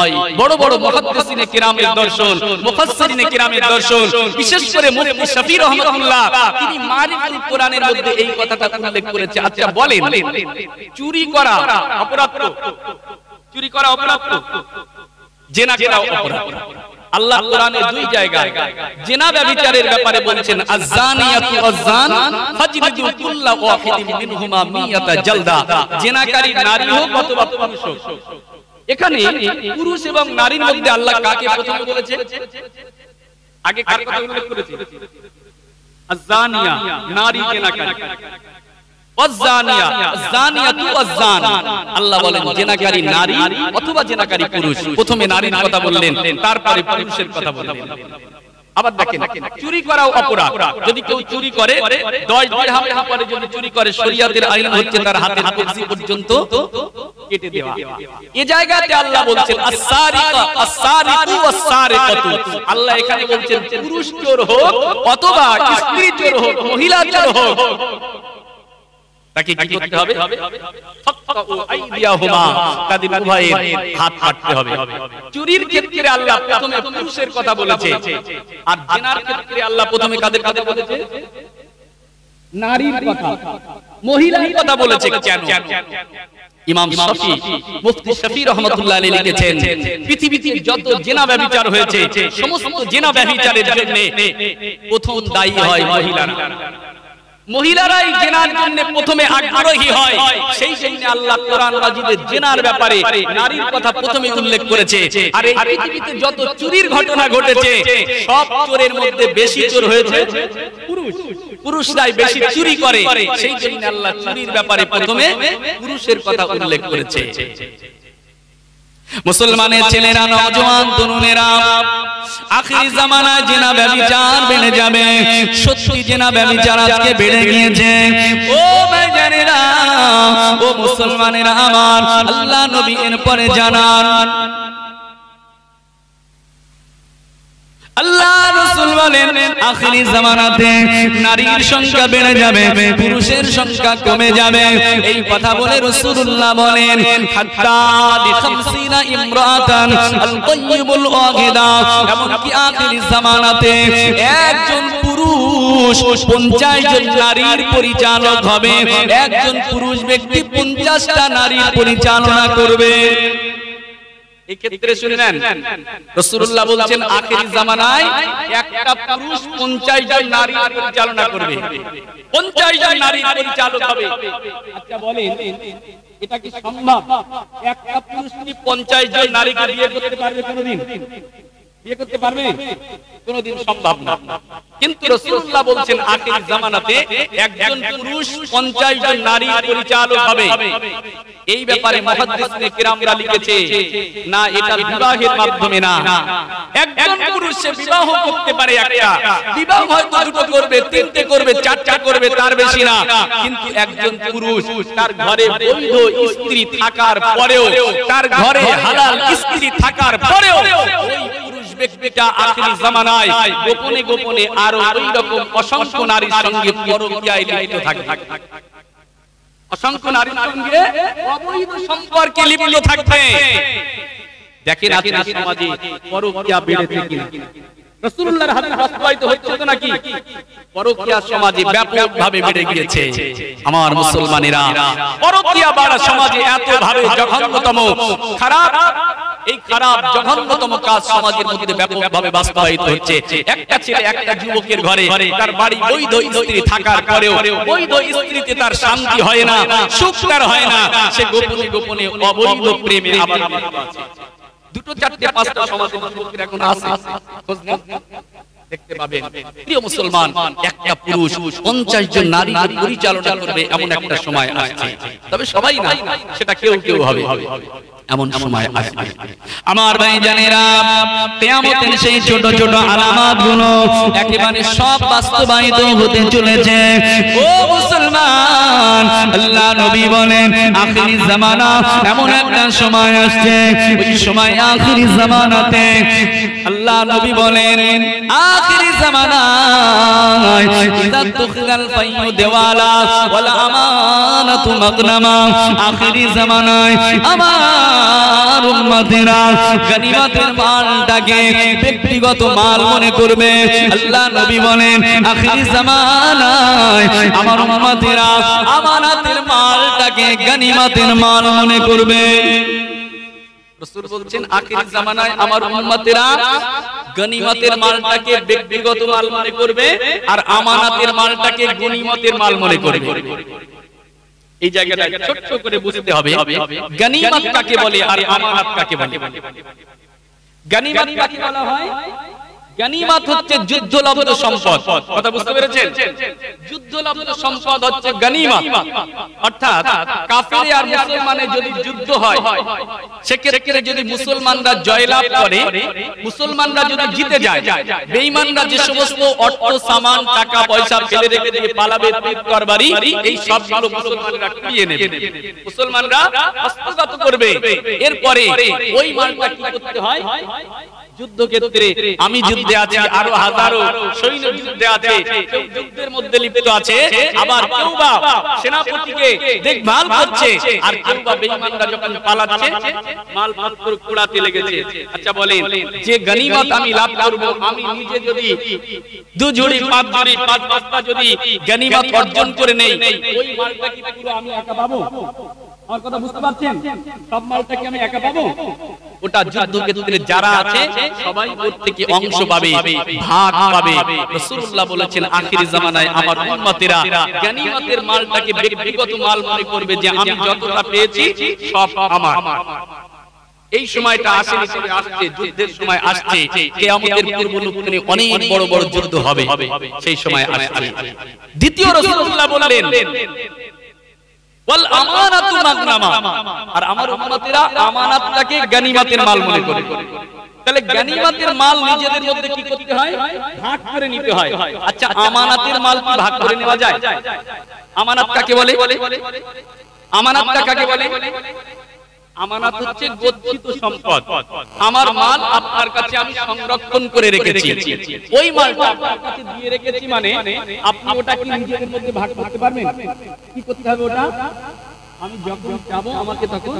Speaker 1: বড় বড় মুহাদ্দিসিনে কিরামের দর্শন, মুফাসসিরিনে কিরামের দর্শন। বিশেষ করে মুফতি শফি রাহমাতুল্লাহ, তিনি মারিফুল কোরআনের মধ্যে এই কথাটা উল্লেখ করেছে। আচ্ছা বলেন, চুরি করা অপরাধ? চুরি করা অপরাধ? জিনা করা অপরাধ? আল্লাহ কোরআনে 2 জায়গায় জিনা ব্যভিচারের ব্যাপারে বলেছেন, আয-যানিয়াতু ওয়াজ-যান ফাজলিদু কুল্লা ওয়াহিদিন মিনহুমা মিয়াতা জালদা। জিনাকারী নারী হোক অথবা পুরুষ হোক। এখানে পুরুষ এবং নারীর মধ্যে আল্লাহ কাকে প্রথম বলেছে? আগে কার কথা উল্লেখ করেছে? আয-যানিয়া, নারী জিনাকারী। ওয়াজ্জানিয়া জানিয়াতু ওয়াজ্জান, আল্লাহ বলেন জেনাকারী নারী অথবা জেনাকারী পুরুষ। প্রথমে নারীর কথা বললেন, তারপরে পুরুষের কথা বললেন। আবার দেখেন, চুরি করাও অপরাধ। যদি কেউ চুরি করে 10 দিরহাম পরে যদি চুরি করে, শরীয়তের আইন হচ্ছে তার হাতের কবজি পর্যন্ত কেটে দেওয়া। এই জায়গাতে আল্লাহ বলছেন as-সারিকা as-সারিকু ওয়াস-সারিকাতু। আল্লাহ এখানে বলছেন পুরুষ চোর হোক অথবা স্ত্রী চোর হোক, মহিলা চোর হোক, তাকে কি করতে হবে? ফাক্কাউ আইদিয়াহুমা, তাদের উভয়ের হাত কাটতে হবে। চুরির ক্ষেত্রে আল্লাহ প্রথমে পুরুষের কথা বলেছে, আর জিনার ক্ষেত্রে আল্লাহ প্রথমে কাদের কথা বলেছে? নারীর কথা, মহিলার কথা বলেছে। কেন? ইমাম শাফি, মুফতি শাফি রাহমাতুল্লাহ আলাইহি লিখেছেন, পৃথিবীতে যত জিনা ব্যভিচার হয়েছে, সমস্ত জিনা ব্যভিচারের জন্য প্রথম দায়ী হয় মহিলারা। মহিলারাই জিনার জন্য প্রথমে আগ্রহী হয়। সেই জন্য আল্লাহ কোরআন মাজিদে জিনার ব্যাপারে নারীর কথা প্রথমে উল্লেখ করেছে। আর এই পৃথিবীতে যত চুরির ঘটনা ঘটেছে, সব চোরের মধ্যে বেশি চোর হয়েছে পুরুষ। পুরুষরাই বেশি চুরি করে। সেই জন্য আল্লাহ চুরির ব্যাপারে প্রথমে পুরুষের কথা উল্লেখ করেছে। মুসলমানের ছেলেরা, নওজোয়ান তরুণেরা, আখিরি জামানায় জিনা ব্যভিচার বেড়ে যাবে। সত্যি জিনা ব্যভিচার আজকে বেড়ে গিয়েছে। ও ভাইজানেরা, ও মুসলমানেরা আমার, আল্লাহ নবী এর পরে জানান, আল্লাহ রাসূল বলেন আখিরি জামানাতে নারীর সংখ্যা বেড়ে যাবে, পুরুষের সংখ্যা কমে যাবে। এই কথা বলে রাসূলুল্লাহ বলেন হাত্তা লি50 ইমরাতান আল তাইয়িবুল ওয়াহিদা, এমনকি আখিরি জামানাতে একজন পুরুষ 50 জন নারীর পরিচালক হবে। একজন পুরুষ ব্যক্তি 50টা নারীর পরিচালনা করবে। এই ক্ষেত্রে শুনেন, রাসূলুল্লাহ বলেন আখিরি জামানায় একটা পুরুষ 50 জন নারী পরিচালনা করবে, 50 জন নারী পরিচালক হবে। আচ্ছা বলেন, এটা কি সম্ভব? একটা পুরুষ কি 50 জন নারীকে বিয়ে করতে পারবে কোনদিন? বিয়ে করতে পারবে? কোনদিন সম্ভব না। কিন্তু রাসূলুল্লাহ বলেন আখিরি জামানাতে একজন পুরুষ 50 জন নারী পরিচালক হবে। এই ব্যাপারে মুহাদ্দিসিনে কিরামরা লিখেছে, না এটা বিবাহের মাধ্যমে না। একজন পুরুষ সে বিবাহ করতে পারে, একটা বিবাহ হয়তো দুটো করবে, তিনটে করবে, চারটা করবে, তার বেশি না। কিন্তু একজন পুরুষ তার ঘরে বৈধ স্ত্রী থাকার পরেও, তার ঘরে হালাল স্ত্রী থাকার পরেও ওই পুরুষ ব্যক্তিটা আখিরি জামানায় গোপনে গোপনে আরো ওই রকম অসংখ্য নারীর সঙ্গে পরকীয়ায় লিপ্ত থাকে। অসংখ্য নারীর সঙ্গে অবৈধ সম্পর্কে লিপ্ত থাকবে। দেখেন আজকের সমাজে পরকীয়া বেড়েছে কিনা? রাসূলুল্লাহর হাদিস বাস্তবায়িত হচ্ছে তো নাকি? পরকীয়া সমাজে ব্যাপকভাবে বেড়ে গিয়েছে। আমার মুসলমানেরা, পরকীয়া বাড়া সমাজে এত ভাবে জঘন্যতম খারাপ, এই খারাপ জঘন্যতম কাজ সমাজের মধ্যে ব্যাপকভাবে বাস্তবায়িত হচ্ছে। একটা ছেলে একটা যুবকের ঘরে, তার বাড়ি বৈধ স্ত্রী থাকার পরেও বৈধ স্ত্রীতে তার শান্তি হয় না, সুখ তার হয় না। সে গোপনে গোপনে অবৈধ প্রেমে আবার আছে। দুটো চারটে পাঁচটা সমাজের যুবকের এখন আছে, দেখতে পাবেন। প্রিয় মুসলমান, একটা পুরুষ 50 জন নারী পরিচালনা করবে এমন একটা সময় আসছে। তবে সবাই না, সেটা কেউ কেউ হবে, এমন সময় আসবে। আমার ভাইজানেরা, কিয়ামতের সেই ছোট ছোট আলামতগুলো একেবারে সব বাস্তবায়িত হতে চলেছে। ও মুসলমান, আল্লাহ নবী বলেন আখিরি জামানা এমন একটা সময় আসছে, ওই সময় আখিরি জামানাতে আল্লাহ নবী বলেন আখিরি জামানায় ইযা তুখিলাল ফাইয়ু দেওয়ালা ওয়াল আমানাতু মাগনামা, আখিরি জামানায় আমার উম্মতেরা গনিমতের মালটাকে ব্যক্তিগত মাল মনে করবে। আল্লাহ নবী বলেন আখিরি জামানায় আমার উম্মতেরা আমানাতের মালটাকে গনিমতের মাল মনে করবে। রাসূল বলেন আখিরি জামানায় আমার উম্মতেরা গনিমতের মালটাকে ব্যক্তিগত মাল মনে করবে আর আমানাতের মালটাকে গনিমতের মাল মনে করবে। এই জায়গাটা ছোট করে বুঝতে হবে গনিমত কাকে বলে আর আমানত কাকে বলে। গনিমত কাকে বলা হয়? গনিমত হচ্ছে যুদ্ধলব্ধ সম্পদ। কথা বুঝতে পেরেছেন? যুদ্ধলব্ধ সম্পদ হচ্ছে গনিমত। অর্থাৎ কাফির আর মুসলমানের যদি যুদ্ধ হয়, সেক্ষেত্রে যদি মুসলমানরা জয়লাভ করে, মুসলমানরা যদি জিতে যায়, বেঈমানরা যে সমস্ত অর্থ সামান টাকা পয়সা ফেলে রেখে দিয়ে পালাবে তরবারি, এই সবগুলো মুসলমানরা কুড়িয়ে নেবে, মুসলমানরা হস্তগত করবে। এরপরে ওই মালটা কি করতে হয়? যুদ্ধক্ষেত্রে আমি যুদ্ধে আছি, আরো হাজারো সৈন্য যুদ্ধে আছে, কেউ যুদ্ধের মধ্যে লিপ্ত আছে, আবার কেউ বা সেনাপতিকে দেখভাল করছে, আর কেউ বা বেঈমানরা যখন পালাচ্ছে মালপত্র কুড়াতে লেগেছে। আচ্ছা বলেন, যে গনিমত আমি লাভ করব, আমি নিজে যদি দু ঝুড়ি পাঁচ ঝুড়ি পাঁচ বস্তা যদি গনিমত অর্জন করে নেই, ওই মালটা কি পুরো আমি একা পাবো? আমার কথা বুঝতে পারছেন? সব মালটা কি আমি একা পাবো? ওটা যুদ্ধক্ষেত্রে যারা আছে সবাই ওর থেকে অংশ পাবে, ভাগ পাবে। রাসূলুল্লাহ বলেছেন, আখির জামানায় আমার উম্মতেরা গনিমতের মালটাকে ব্যক্তিগত মাল মনে করবে, যে আমি যতটা পেয়েছি সব আমার। এই সময়টা আসেনি, তবে আসছে, যুদ্ধের সময় আসছে। কিয়ামতের পূর্বলক্ষণে অনেক বড় বড় যুদ্ধ হবে, সেই সময় আসছে। দ্বিতীয় রাসূলুল্লাহ বললেন, ওয়াল আমানাতু মাগনামা, আর আমার উম্মতেরা আমানাতটাকে গনিমতের মাল মনে করে। তাহলে গনিমতের মাল নিজেদের মধ্যে কি করতে হয়? ভাগ করে নিতে হয়। আচ্ছা, আমানাতের মাল কি ভাগ করে নেওয়া যায়? আমানত কাকে বলে? আমানতটা কাকে বলে? আমানত হচ্ছে গচ্ছিত সম্পদ। আমার মাল আপনার কাছে আমি সংরক্ষণ করে রেখেছি, ওই মালটা আপনার কাছে দিয়ে রেখেছি, মানে আপনি ওটা কি নিজেদের মধ্যে ভাগ করতে পারবেন? কি করতে হবে? ওটা আমি যখন যাব আমাকে তখন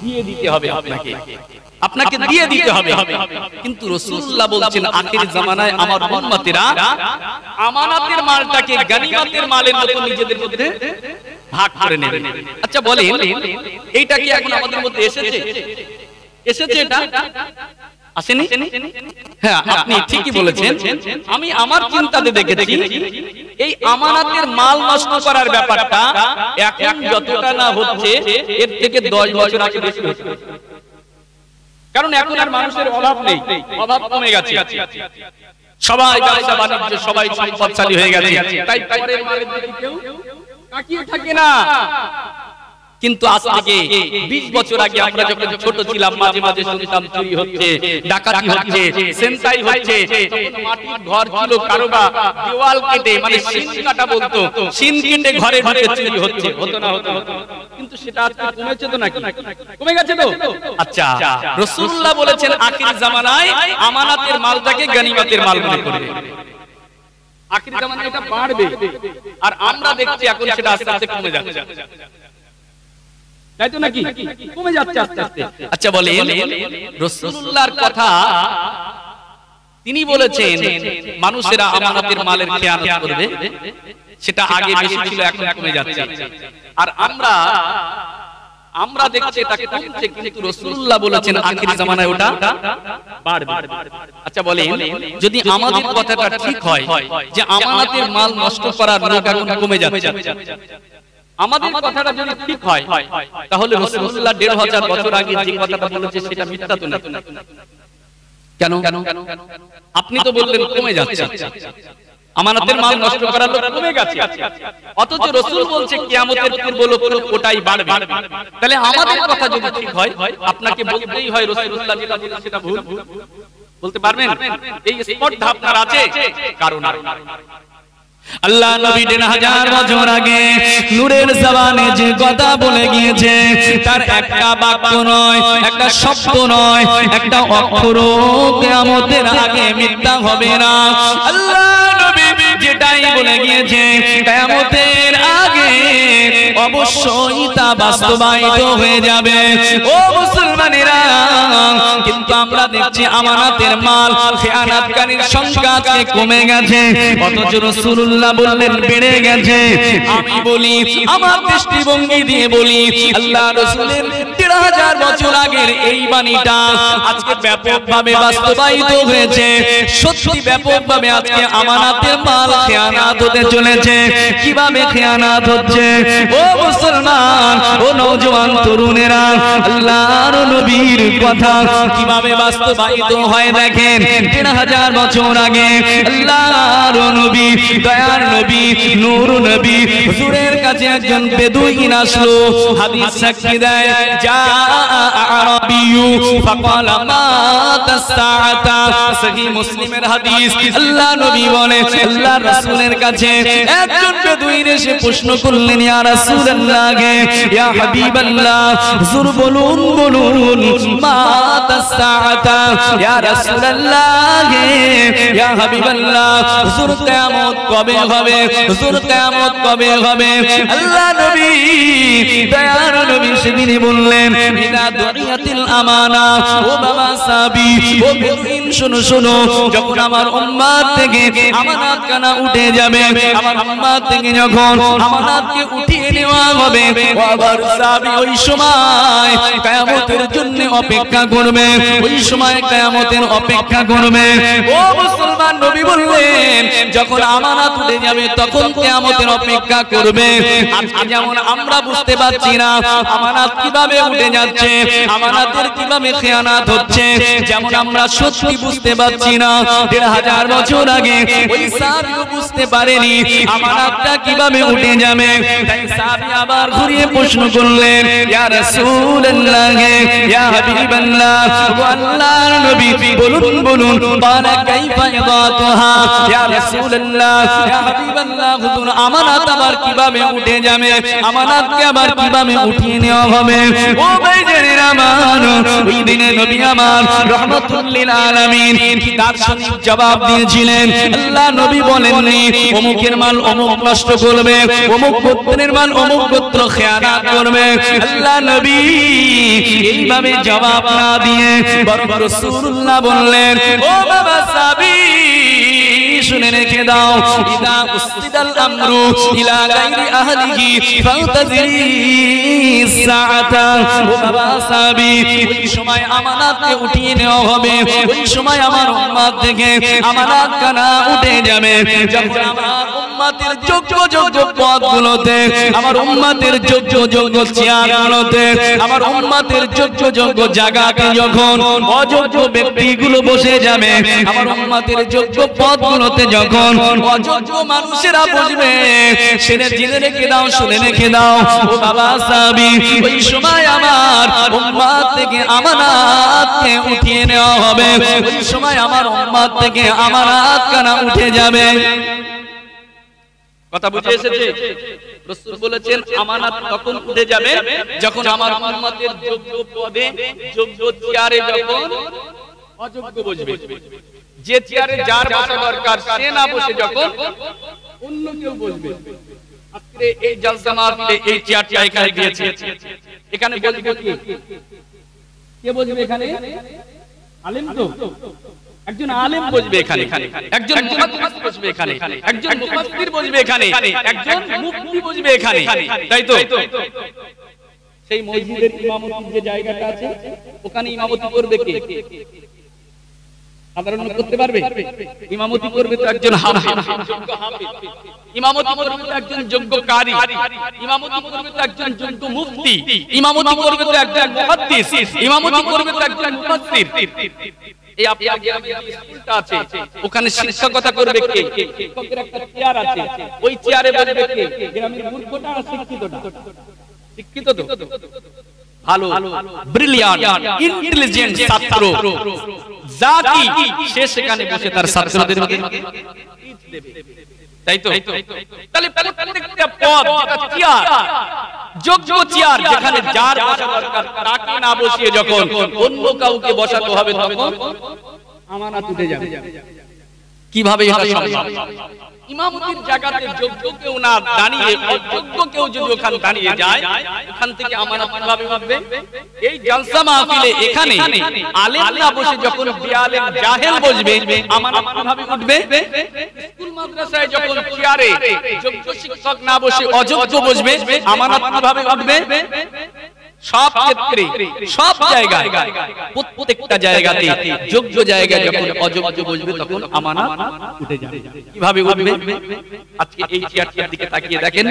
Speaker 1: দিয়ে দিতে হবে, আপনাকে দিয়ে দিতে হবে। কিন্তু রাসূলুল্লাহ বলছেন, আখির জামানায় আমার উম্মতেরা আমানতের মালটাকে গনিমতের মালের মতো নিজেদের মধ্যে ভাগ করে নেবে। আচ্ছা বলেন, এইটা কি এখন আমাদের মধ্যে এসেছে? এসেছে? এটা আসেনি? হ্যাঁ, আপনি ঠিকই বলেছেন। আমি আমার চিন্তাতে দেখেছি, এই আমানতের মাল নষ্ট করার ব্যাপারটা এখন যতটা না হচ্ছে, এর থেকে 10 বছর আগে বেশি হচ্ছে। কারণ এখন আর মানুষের অভাব নেই, অভাব কমে গেছে, সবাই ব্যবসা বাণিজ্য, সবাই সম্পদশালী হয়ে গেছে, তাই পরের মালের দিকে কেউ তাকিয়ে থাকে না। কিন্তু আজ থেকে 20 বছর আগে আমরা যখন ছোট ছিলাম, মাঝে মাঝে শুনতাম চুরি হচ্ছে, ডাকাতি হচ্ছে, ছিনতাই হচ্ছে। তখন মাটির ঘর ছিল, কারোবা দেওয়াল কেটে, মানে সিন কাটা বলতো, সিন কেটে ঘরে ঢুকে চুরি হচ্ছে, হতো না? হতো। কিন্তু সেটা আজকে কমেছে তো নাকি? কমে গেছে তো? আচ্ছা, রাসূলুল্লাহ বলেছেন, আখির জামানায় আমানতের মালটাকে গনিমতের মাল মনে করবে। আখির জামানায় এটা বাড়বে, আর আমরা দেখছি এখন সেটা আস্তে আস্তে কমে যাচ্ছে, তাই তো নাকি? কমে যাচ্ছে আস্তে আস্তে। আচ্ছা বলেন, রাসূলুল্লাহর কথা তিনি বলেছেন মানুষেরা আমানতের মালের খেয়ানত করবে, সেটা আগে বেশি ছিল, এখন কমে যাচ্ছে। আর আমরা দেখছি এটা কমছে, কিন্তু রাসূলুল্লাহ বলেছেন আখির জামানায় ওটা বাড়বে। আচ্ছা বলেন, যদি আমাদের কথাটা ঠিক হয় যে আমানতের মাল নষ্ট করার লোক এখন কমে যাচ্ছে, আমাদের কথাটা যদি ঠিক হয়, তাহলে রাসূলুল্লাহ 1500 বছর আগে যে কথাটা বলেছে সেটা মিথ্যা তো না? কেন? আপনি তো বললেন কমে যাচ্ছে, আমানতের মাল নষ্ট করার লোক কমে গেছে, অথচ রাসূল বলছে কিয়ামতের পূর্বলক্ষণ ওটাই বাড়বে। তাহলে আমাদের কথা যদি ঠিক হয়, আপনাকে বলতেই হয় রাসূলুল্লাহ যেটা বলেছে সেটা ভুল। বলতে পারবেন? এই স্পর্ধা আপনার আছে, কারণ আল্লাহ নবী 1000 বছর আগে নূরের জবানে যে কথা বলে গিয়েছে, তার একটা বাক্য নয়, একটা শব্দ নয়, একটা অক্ষরও কিয়ামতের আগে মিথ্যা হবে না। আল্লাহ নবী যেটাই বলে গিয়েছে কিয়ামতের আগে অবশ্যই তা বাস্তবায়িত হয়ে যাবে। ও মুসলমানেরা, কিন্তু আমরা দেখছি আমানতের মাল খেয়ানতকারীর সংখ্যা কমে গেছে, অথচ রাসূলুল্লাহ বললেন বেড়ে গেছে। আমি বলি, আমার দৃষ্টিভঙ্গি দিয়ে বলি, আল্লাহ রাসূলের 3000 বছর আগের এই বাণীটা আজকে ব্যাপকভাবে বাস্তবায়িত হয়েছে। সত্যি ব্যাপকভাবে আজকে আমানাতের মাল খেয়ানাত হতে চলেছে। কিভাবে খেয়ানাত হচ্ছে ও মুসলমান, ও নওজোয়ান তরুণেরা, আল্লাহর নবীর কথা কিভাবে বাস্তবায়িত হয় দেখেন। 3000 বছর আগে আল্লাহর নবী, দয়ার নবী, নূর নবী হুজুরের কাছে একজন বেদুইন আসলো। হাদিস সাক্ষী দেয়, যা আরাবিয়্যু ফাকালা মা তাসআতা, সহিহ মুসলিমের হাদিস। আল্লাহ নবী বলে, আল্লাহ রাসূলের কাছে একজন বেদুইন এসে প্রশ্ন করলেন, ইয়া রাসূলুল্লাহ, ইয়া হাবিবাল্লাহ, হুজুর বলুন বলুন মা তাসআতা, ইয়া রাসূলুল্লাহ, ইয়া হাবিবাল্লাহ, হুজুর কিয়ামত কবে হবে, হুজুর কিয়ামত কবে হবে। আল্লাহ নবী, দয়ার নবী সেদিনই বললেন, ইদা দুইয়াতিল আমানা, ও বাবা সাহাবী, ও বেদুইন শোনো শোনো, যখন আমার উম্মত থেকে আমানত কানা উঠে যাবে, আমার উম্মত থেকে যখন আমানতকে উঠিয়ে নেওয়া হবে, ও আবার সাহাবী ওই সময় কিয়ামতের জন্য অপেক্ষা করবে, ওই সময় কিয়ামতের অপেক্ষা করবে। ও মুসলমান, নবী বললেন যখন আমানত উঠে যাবে তখন কিয়ামতের অপেক্ষা করবে। আজকে যেমন আমরা বুঝতে পারছি না আমানত কিভাবে উঠে যাচ্ছে, আমানতের কিভাবে খেয়ানাত হচ্ছে, যেমন আমরা সত্যি বুঝতে পারছি না 1500 বছর আগে ওই সাহাবীও বুঝতে পারেনি আমানতটা কিভাবে উঠে যাবে। তাই সাহাবী আবার ঘুরিয়ে প্রশ্ন করলেন, ইয়া রাসূলুল্লাহ, ইয়া হাবিবাল্লাহ, ও আল্লাহর নবী বলুন বলুন, বালা কাইফা ইয়াদাতুহা, ইয়া রাসূলুল্লাহ, ইয়া হাবিবাল্লাহ, হুজুর আমানত আবার কিভাবে উঠে যাবে, আমানতকে আবার কিভাবে উঠিয়ে নেওয়া হবে। ও ভাইজানের আমার, ওই দিনে নবী আমার রাহমাতুল লিল আলামিন কি দার্শনিক জবাব দিয়েছিলেন। আল্লাহ নবী বলেননি অমুকের মাল অমুক নষ্ট করবে, অমুক গোত্রের মাল অমুক গোত্র খেয়ানাত করবে। আল্লাহ নবী এইভাবে জবাব না দিয়ে বরং রাসূলুল্লাহ বললেন, ও বাবা সাহাবী শুনে রেখে দাও, ইদা উসিদাল আমরু ইলা গায়রি আহলিহি ফাউতাজিরি সাআতা, ও বাবা সাহাবী ওই সময় আমানতকে উঠিয়ে নেওয়া হবে, ওই সময় আমার উম্মত থেকে আমানত কানা উঠে যাবে। যখন আমার উম্মতের যোগ্য যোগ্য পদগুলোতে, আমার উম্মতের যোগ্য যোগ্য চেয়ারগুলোতে, আমার উম্মতের যোগ্য যোগ্য জায়গাতে যখন অযোগ্য ব্যক্তিগুলো বসে যাবে, আমার উম্মতের যোগ্য পদগুলোতে যখন অযোগ্য মানুষেরা বসবে, সেটা জেনে রেখে দাও, শুনে রেখে দাও, ও বাবা সাহাবী ওই সময় আমার উম্মত থেকে আমানতকে উঠিয়ে নেওয়া হবে, ওই সময় আমার উম্মত থেকে আমানত কানা উঠে যাবে। কথা বুঝে এসেছে? রাসূল বলেছেন আমানত তখন উঠে যাবে যখন আমার উম্মতের যোগ্য পদে, যোগ্য চেয়ারে যখন অযোগ্য বসবে। যে চেয়ারে যার বসা দরকার সে না বসে যখন অন্য কেউ বসবে। আজকে এই জলসা মাহফিলে এই চেয়ারটা এখানে দিয়েছে, এখানে বসবে কি? কে বসবে এখানে? আলেম তো, একজন আলেম বসবে এখানে, একজন মুহাদ্দিস বসবে এখানে, একজন মুফাসসির বসবে এখানে, একজন মুফতি বসবে এখানে, তাই তো? সেই মসজিদের ইমামতির যে জায়গাটা আছে ওখানে ইমামতি করবে কে? সাধারণ লোক করতে পারবে? ইমামতি করবে তো একজন হাফেজ, যোগ্য হাফেজ। ইমামতি করবে তো একজন যোগ্য কারি, ইমামতি করবে তো একজন যোগ্য মুফতি, ইমামতি করবে তো একজন মুহাদ্দিস, ইমামতি করবে তো একজন মুফাসসির। এই আপনার গ্রামে যে স্কুলটা আছে ওখানে শিক্ষকতা করবে কে? শিক্ষকের একটা চেয়ার আছে, ওই চেয়ারে বসবে কে? গ্রামের মূর্খটা আর শিক্ষিতটা? শিক্ষিত তো, ভালো ব্রিলিয়ান্ট ইন্টেলিজেন্ট ছাত্র জাতি, সে সেখানে বসে তার ছাত্রদেরকে দেবে, তাই তো? তাহলে প্রত্যেকটা পদ যেটা চেয়ার, যোগ্য চেয়ার, যেখানে যার বসা দরকার তাকে না বসিয়ে যখন অন্য কাউকে বসাতে হবে তখন আমানত উঠে যাবে। কিভাবে এটা সম্ভব? ইমামতির জায়গাতে যোগ্য কেউ না দাঁড়িয়ে অযোগ্য কেউ যদি ওখানে দাঁড়িয়ে যায়, ওখান থেকে আমানত কিভাবে উঠবে? এই জলসা মাহফিলে এখানে আলেম না বসে যখন বেআলেম জাহেল বসবে, আমানত কিভাবে উঠবে? স্কুল মাদ্রাসায় যখন চেয়ারে যোগ্য শিক্ষক না বসে অযোগ্য বসবে, আমানত কিভাবে উঠবে? সব ক্ষেত্রে সব জায়গায় প্রত্যেকটা জায়গাতে যোগ্য জায়গায় যখন অযোগ্য বসবে তখন আমানত উঠে যাবে। কিভাবে উঠবে? আজকে এই চেয়ারটার দিকে তাকিয়ে দেখেন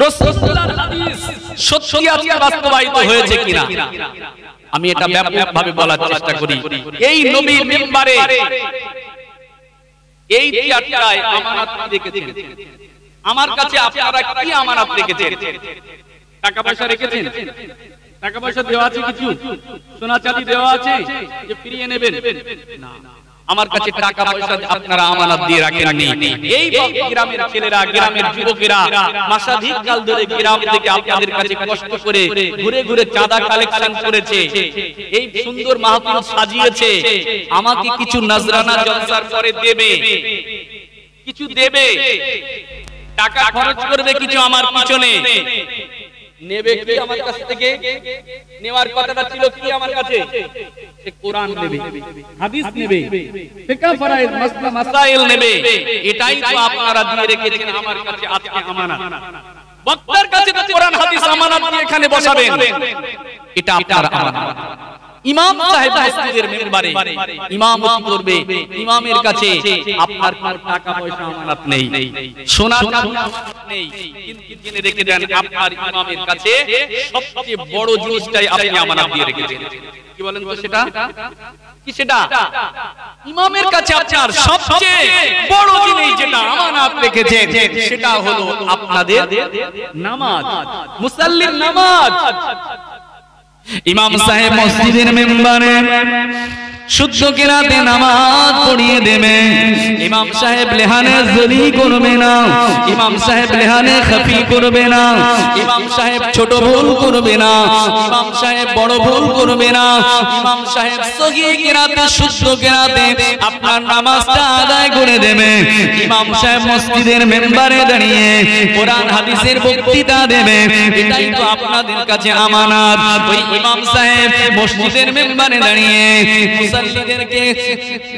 Speaker 1: রাসূলুল্লাহর হাদিস সত্যি আজকে বাস্তবায়িত হয়েছে কিনা আমি এটা ব্যাপকভাবে বলার চেষ্টা করি। এই নবীর মিম্বারে এই চেয়ারটায় আমানত রেখেছেন। আমার কাছে আপনারা কি আমানত রেখেছেন? টাকা পয়সা রেখেছেন? টাকা পয়সা দেওয়া আছে, কিছু সোনা চাঁদি দেওয়া আছে যে ফিরিয়ে নেবেন? না, আমার কাছে টাকা পয়সা আপনারা আমানত দিয়ে রাখেননি। এই গ্রামের ছেলেরা, গ্রামের যুবকেরা মাসাধিক কাল ধরে গ্রাম থেকে আপনাদের কাছে কষ্ট করে ঘুরে ঘুরে চাঁদা কালেকশন করেছে, এই সুন্দর মাহফিল সাজিয়েছে। আমাকে কিছু নজরানা জলসার পরে দেবে, কিছু দেবে, টাকা খরচ করবে কিছু আমার পিছনে। নেবে কি আমার কাছ থেকে? নেওয়ার কথাটা ছিল কি আমার কাছে? সে কোরআন নেবে, হাদিস নেবে, ফিকহ ফরায়েদ মাসলা মাসাইল নেবে। এটাই তো আপনারা দিয়ে রেখেছেন আমার কাছে আজকে আমানত। বক্তার কাছে তো কোরআন হাদিস আমানত দিয়ে এখানে বসাবেন, এটা আপনার আমানত। ইমাম সাহেব মসজিদের মিম্বারে ইমামতি করবে, ইমামের কাছে আপনার কোনো টাকা পয়সা আমানত নেই, সোনা চাঁদি নেই, কিন্তু জেনে রেখে দেন আপনার ইমামের কাছে সবচেয়ে বড় জিনিসটাই আপনি আমানত দিয়ে রেখেছেন। কি বলেন তো সেটা? কি সেটা? ইমামের কাছে আপনার সবচেয়ে বড় জিনিস যেটা আমানত রেখেছেন সেটা হলো আপনাদের নামাজ, মুসাল্লির নামাজ। ইমাম সাহেব মসজিদের মেম্বারে শুদ্ধ কিরাতে নামাজ পড়িয়ে দেবে। ইমাম সাহেব লেহানে জলি করবে না, ইমাম সাহেব লেহানে খাফি করবে না, ইমাম সাহেব ছোট ভুল করবে না, ইমাম সাহেব বড় ভুল করবে না। ইমাম সাহেব সহি কিরাতে শুদ্ধ কিরাতে আপনার নামাজটা আদায় করে দেবে। ইমাম সাহেব মসজিদের মেম্বারে দাঁড়িয়ে কোরআন হাদিসের বক্তৃতা দেবে, এটাই তো আপনাদের কাছে আমানত। ওই ইমাম সাহেব মসজিদের মেম্বারে দাঁড়িয়ে মুসাল্লিদেরকে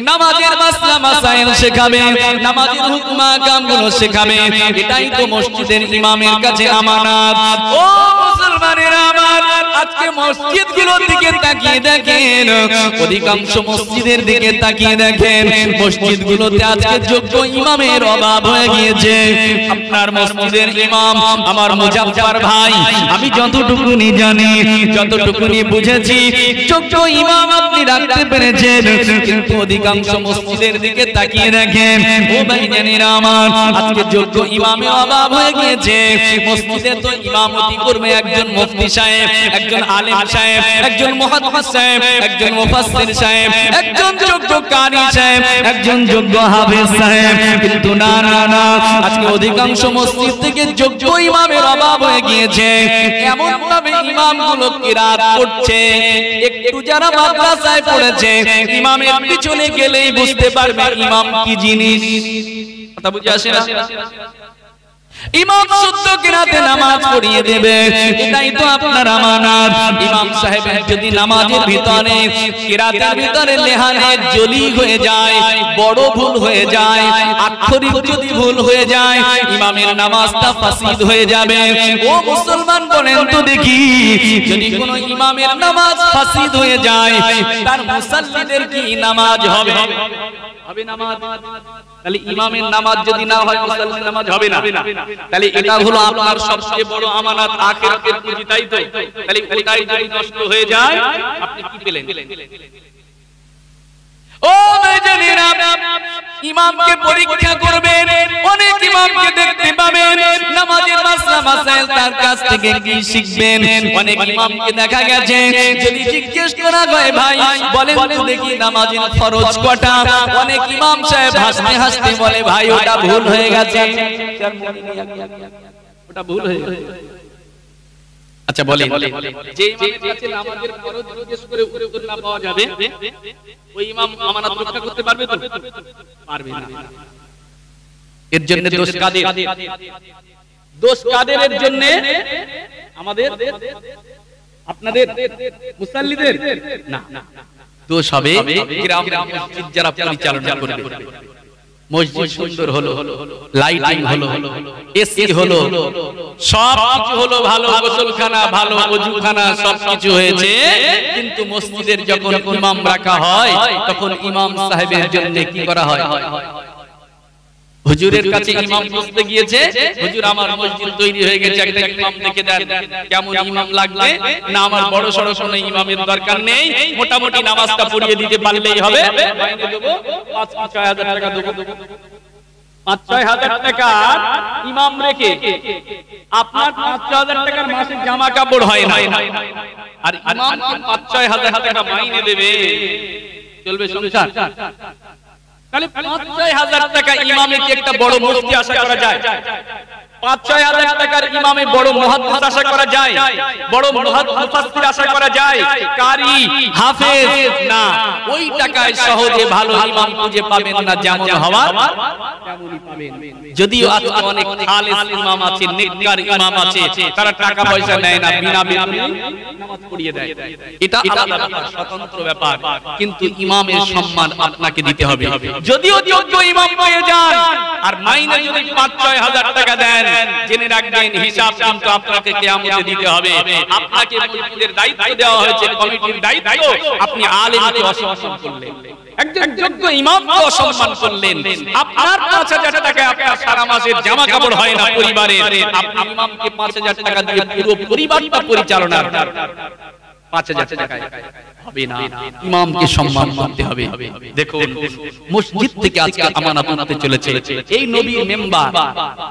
Speaker 1: নামাজের মাসলা মাসাইল শেখাবে, নামাজের হুকুম আহকামগুলো শেখাবে, এটাই তো মসজিদের ইমামের কাছে আমানত। ও মুসলমানেরা আমার, আজকে মসজিদগুলোর দিকে তাকিয়ে দেখেন, অধিকাংশ মসজিদের দিকে তাকিয়ে দেখেন, মসজিদগুলোতে আজকে যোগ্য ইমামের অভাব হয়ে গিয়েছে। আপনার মসজিদের ইমাম আমার মুজাফফর ভাই, আমি যতটুকুনি জানি, যতটুকুনি বুঝেছি, যোগ্য ইমাম আপনি রাখতে পেরেছেন, কিন্তু অধিকাংশ মসজিদের দিকে তাকিয়ে দেখেন ও ভাইজানেরা আমার, আজকে যোগ্য ইমামের অভাব হয়ে গিয়েছে। মসজিদে তো ইমামতি করবে একজন মুফতি সাহেব, একজন আলেম সাহেব, একজন মুহাদ্দিস সাহেব, একজন মুফাসসির সাহেব, একজন যোগ্য কারি সাহেব, একজন যোগ্য হাফেজ সাহেব, কিন্তু না না না, আজকে অধিকাংশ মসজিদ থেকে যোগ্য ইমামের অভাব হয়ে গিয়েছে। এমন ভাবে ইমামগুলো কিরাত করছে, একটু যারা মাদ্রাসায় পড়েছে ইমামের পিছনে গেলেই বুঝতে পারবে ইমাম কি জিনিস। কথা বুঝে আসে না? ইমাম শুদ্ধ কিরাতে নামাজ পড়িয়ে দেবে, এটাই তো আপনার আমানত। ইমাম সাহেবের যদি নামাজের ভিতরে কিরাতের ভিতরে লেহানে জলি হয়ে যায়, বড় ভুল হয়ে যায়, আক্ষরিক যদি ভুল হয়ে যায়, ইমামের নামাজটা ফাসিদ হয়ে যাবে। ও মুসলমান বলেন তো দেখি, যদি কোনো ইমামের নামাজ ফাসিদ হয়ে যায়, তার মুসাল্লিদের কি নামাজ হবে? হবে নামাজ? তাহলে ইমামের নামাজ যদি না হয় মুসাল্লির নামাজ হবে না। তাহলে এটা হলো আপনার সবচেয়ে বড় আমানত, আখিরাতের পুঁজি, তাই তো? তাহলে ওটাই যদি নষ্ট হয়ে যায় আপনি কি পেলেন? ও ভাইজানেরা, ইমামকে পরীক্ষা করবেন, অনেক ইমামকে দেখতে পাবেন নামাজের মাসলা মাসাইল তার কাছ থেকে কি শিখবেন। অনেক ইমামকে দেখা গেছে যদি জিজ্ঞেস করা হয় ভাই বলেন তো দেখি নামাজের ফরজ কটা, অনেক ইমাম সাহেব হাসতে হাসতে বলে ভাই ওটা ভুল হয়ে গেছে, ওটা ভুল হয়ে গেছে। আচ্ছা বলেন, যে ইমামের কাছে নামাজের ফরজ জিজ্ঞেস করে উত্তর না পাওয়া যাবে, ওই ইমাম আমানত রক্ষা করতে পারবে তো? পারবে না। এর জন্য দোষ কাদের? দোষ কাদের? এর জন্য আমাদের, আপনাদের, মুসাল্লিদের না, দোষ হবে গ্রাম মসজিদ যারা পরিচালনা করবে। মসজিদ সুন্দর হলো, লাইটিং হলো, এসি হলো, সব কিছু হলো, ভালো গোসলখানা, ভালো ওযুখানা, সবকিছু হয়েছে, কিন্তু মসজিদের যখন ইমাম রাখা হয় তখন ইমাম সাহেবের জন্য কি করা হয়? হুজুরের কাছে ইমাম বসতে গিয়েছে, হুজুর আমার মসজিদ তৈরি হয়ে গেছে, একটা ইমাম দেখে দেন, কেমন ইমাম লাগবে? না আমার বড় সড়ো কোনো ইমামের দরকার নেই, মোটামুটি নামাজটা পড়িয়ে দিতে পারলেই হবে, মাইনে দেবো ৫-৬ হাজার টাকা দেবো। ৫-৬ হাজার টাকা ইমাম রেখে আপনার ৫-৬ হাজার টাকার মাসের জামা কাপড় হয় না, আর ইমাম ৫-৬ হাজার টাকা মাইনে দেবে, চলবে সংসার? তাহলে ৫-৬ হাজার টাকা ইমামে কি একটা বড় মুফতি আশা করা যায়? ৫-৬ হাজার টাকার ইমামে বড় মুহাদ্দিস আশা করা যায়? বড় মুফাসসির আশা করা যায়? কারি, হাফেজ? না, ওই টাকায় সহজে ভালো ইমাম খুঁজে পাবেন না, যেমন হওয়ার তেমনই পাবেন। যদিও আজকে অনেক খালেস ইমাম আছে, নেককার ইমাম আছে, তারা টাকা পয়সা নেয় না, বিনা বেতনে নামাজ পড়িয়ে দেয়, এটা আলাদা ব্যাপার, স্বতন্ত্র ব্যাপার, কিন্তু ইমামের সম্মান আপনাকে দিতে হবে। যদিও যোগ্য ইমাম পেয়ে যান আর মাইনে যদি ৫-৬ হাজার টাকা দেন, জেনে রাখবেন হিসাব কিন্তু আপনাকে কিয়ামতে দিতে হবে। আপনাকে মসজিদের দায়িত্ব দেওয়া হয়েছে, কমিটির দায়িত্ব, আপনি আলেমকে অসম্মান করলেন, একজন যোগ্য ইমামকে অসম্মান করলেন, আপনার ৫,০০০ টাকায় আপনার সারা মাসের জামা কাপড় হয় না পরিবারের, আপনি ইমামকে ৫,০০০ টাকা দিয়ে পুরো পরিবারটা পরিচালনা ৫,০০০ টাকায় হবে না, ইমামকে সম্মান করতে হবে। দেখুন মসজিদ থেকে আজকে আমানত আনতে চলেছে এই নবীর মেম্বার,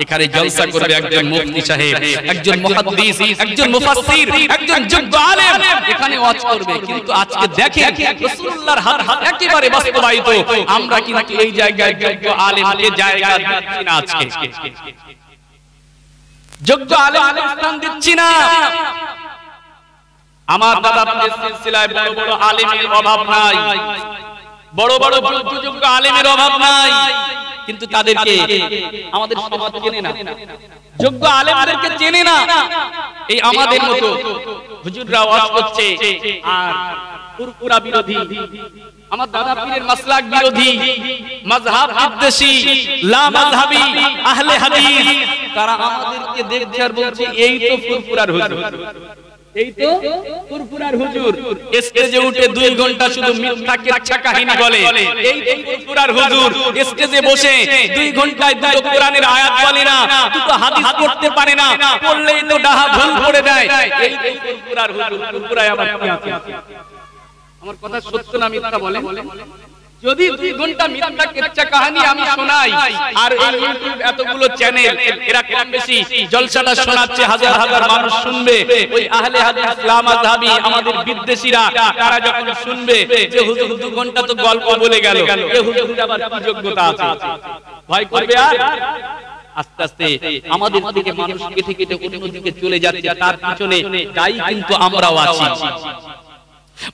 Speaker 1: এখানে জলসা করবে একজন মুফতি সাহেব, একজন মুহাদ্দিস, একজন মুফাসসির, একজন যোগ্য আলেম এখানে ওয়াজ করবে, কিন্তু আজকে দেখেন রাসূলুল্লাহর হাত একেবারে বাস্তবায়িত, আমরা কিন্তু এই জায়গায় যোগ্য আলেমকে জায়গা দিচ্ছি না, আজকে যোগ্য আলেমকে স্থান দিচ্ছি না। আমার দাদা পীরের সিলসিলায় বড় বড় আলেমের অভাব নাই, বড় বড় যোগ্য আলেমের অভাব নাই, কিন্তু তাদেরকে আমাদের সমাজ চেনে না, যোগ্য আলেমদেরকে চেনে না। এই আমাদের মতো হুজুররা ওয়াজ করছে আর কুরকুরা বিরোধী, আমার দাদা পীরের মাসলাক বিরোধী, মাযহাব বিদ্বেষী, লা মাযহাবী, আহলে হাদিস, তারা আমাদেরকে দেখছে আর বলছে এই তো ফুরফুরার হুজুর, এই তো ফুরফুরার হুজুর, স্টেজে উঠে ২ ঘন্টা শুধু মিথ্যা কেচ্ছা কাহিনী বলে, এই তো ফুরফুরার হুজুর, স্টেজে বসে ২ ঘন্টায় দুটো কোরআনের আয়াত বলে না, দুটো হাদিস পড়তে পারে না, পড়লেই তো ডাহা ভুল পড়ে দেয়, এই তো ফুরফুরার হুজুর। ফুরফুরায় আবার কি আছে? আমার কথা সত্য না মিথ্যা বলে? যদি ২ ঘন্টা মিথ্যা কেচ্ছা কাহিনী আমি শোনাই, আর এই ইউটিউব এতগুলো চ্যানেল এরা কম বেশি জলসাটা শোনাচ্ছে, হাজার হাজার মানুষ শুনবে, ওই আহলে হাদিস লা মাযহাবী আমাদের বিদ্বেষীরা তারা যখন শুনবে যে হুজুর ২ ঘন্টা তো গল্প বলে গেল, এই হুজুরের আবার কি যোগ্যতা আছে? ভয় করবে আর? আস্তে আস্তে আমাদের থেকে মানুষ কেটে কেটে অন্যদিকে চলে যাচ্ছে, তার পিছনে দায়ী কিন্তু আমরাও আছি।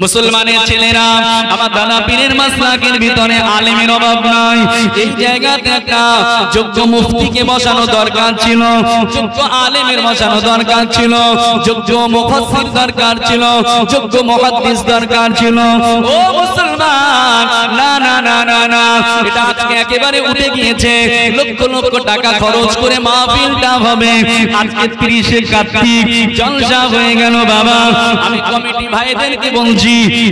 Speaker 1: মুসলমানের ছেলেরা, আমার দাদা পীরের মাসলাকের ভিতরে আলেমের অভাব নাই, এই জায়গাতে একটা যোগ্য মুফতিকে বসানো দরকার ছিল, যোগ্য আলেমের বসানো দরকার ছিল, যোগ্য মুফাসসির দরকার ছিল, যোগ্য মুহাদ্দিস দরকার ছিল। ও মুসলমান, না না না না না, এটা আজকে একেবারে উঠে গিয়েছে, লক্ষ লক্ষ টাকা খরচ করে মাহফিলটা হবে, আজকে ৩০শে কার্তিক জলসা হয়ে গেল। বাবা আমি কমিটি ভাইদেরকে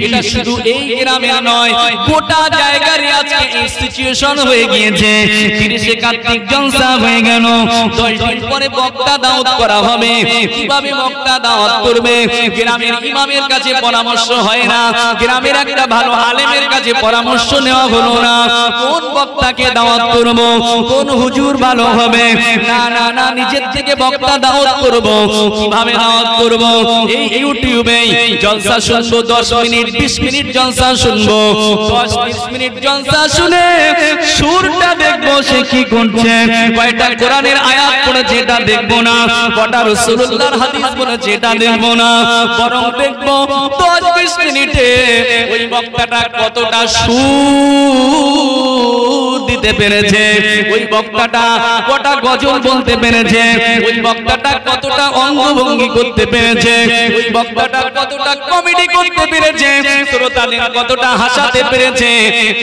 Speaker 1: এটা শুধু এই গ্রামে নয়, গোটা জায়গায় আজকে এই সিচুয়েশন হয়ে গিয়েছে, ৩০শে কার্তিক জলসা হয়ে গেল, ১০ দিন পরে বক্তা দাওয়াত করা হবে, কিভাবে বক্তা দাওয়াত করবে? গ্রামের ইমামের কাছে পরামর্শ হয় না, গ্রামের একটা ভালো আলেমের কাছে পরামর্শ নেওয়া হলো না, কোন বক্তাকে দাওয়াত করব, কোন হুজুর ভালো হবে? না না না, নিজের থেকে বক্তা দাওয়াত করব, কিভাবে দাওয়াত করব? এই ইউটিউবে জলসা শুনবো, ১০ মিনিট ২০ মিনিট জলসা শুনবো, ১০-২০ মিনিট জলসা শুনে সুরটা দেখবো সে কি করছে, কয়টা কোরআনের আয়াত পড়েছে এটা দেখবো না, কটা রাসূলুল্লাহর হাদিস বলেছে এটা দেখবো না, বরং দেখবো ১০ 20 মিনিটে ওই বক্তাটা কতটা সুর দিতে পেরেছে, ওই বক্তাটা কটা গজল বলতে পেরেছে, ওই বক্তাটা কতটা অঙ্গভঙ্গি করতে পেরেছে, ওই বক্তাটা কতটা কমেডি করতে পেরেছে, শ্রোতাদের কতটা হাসাতে পেরেছে,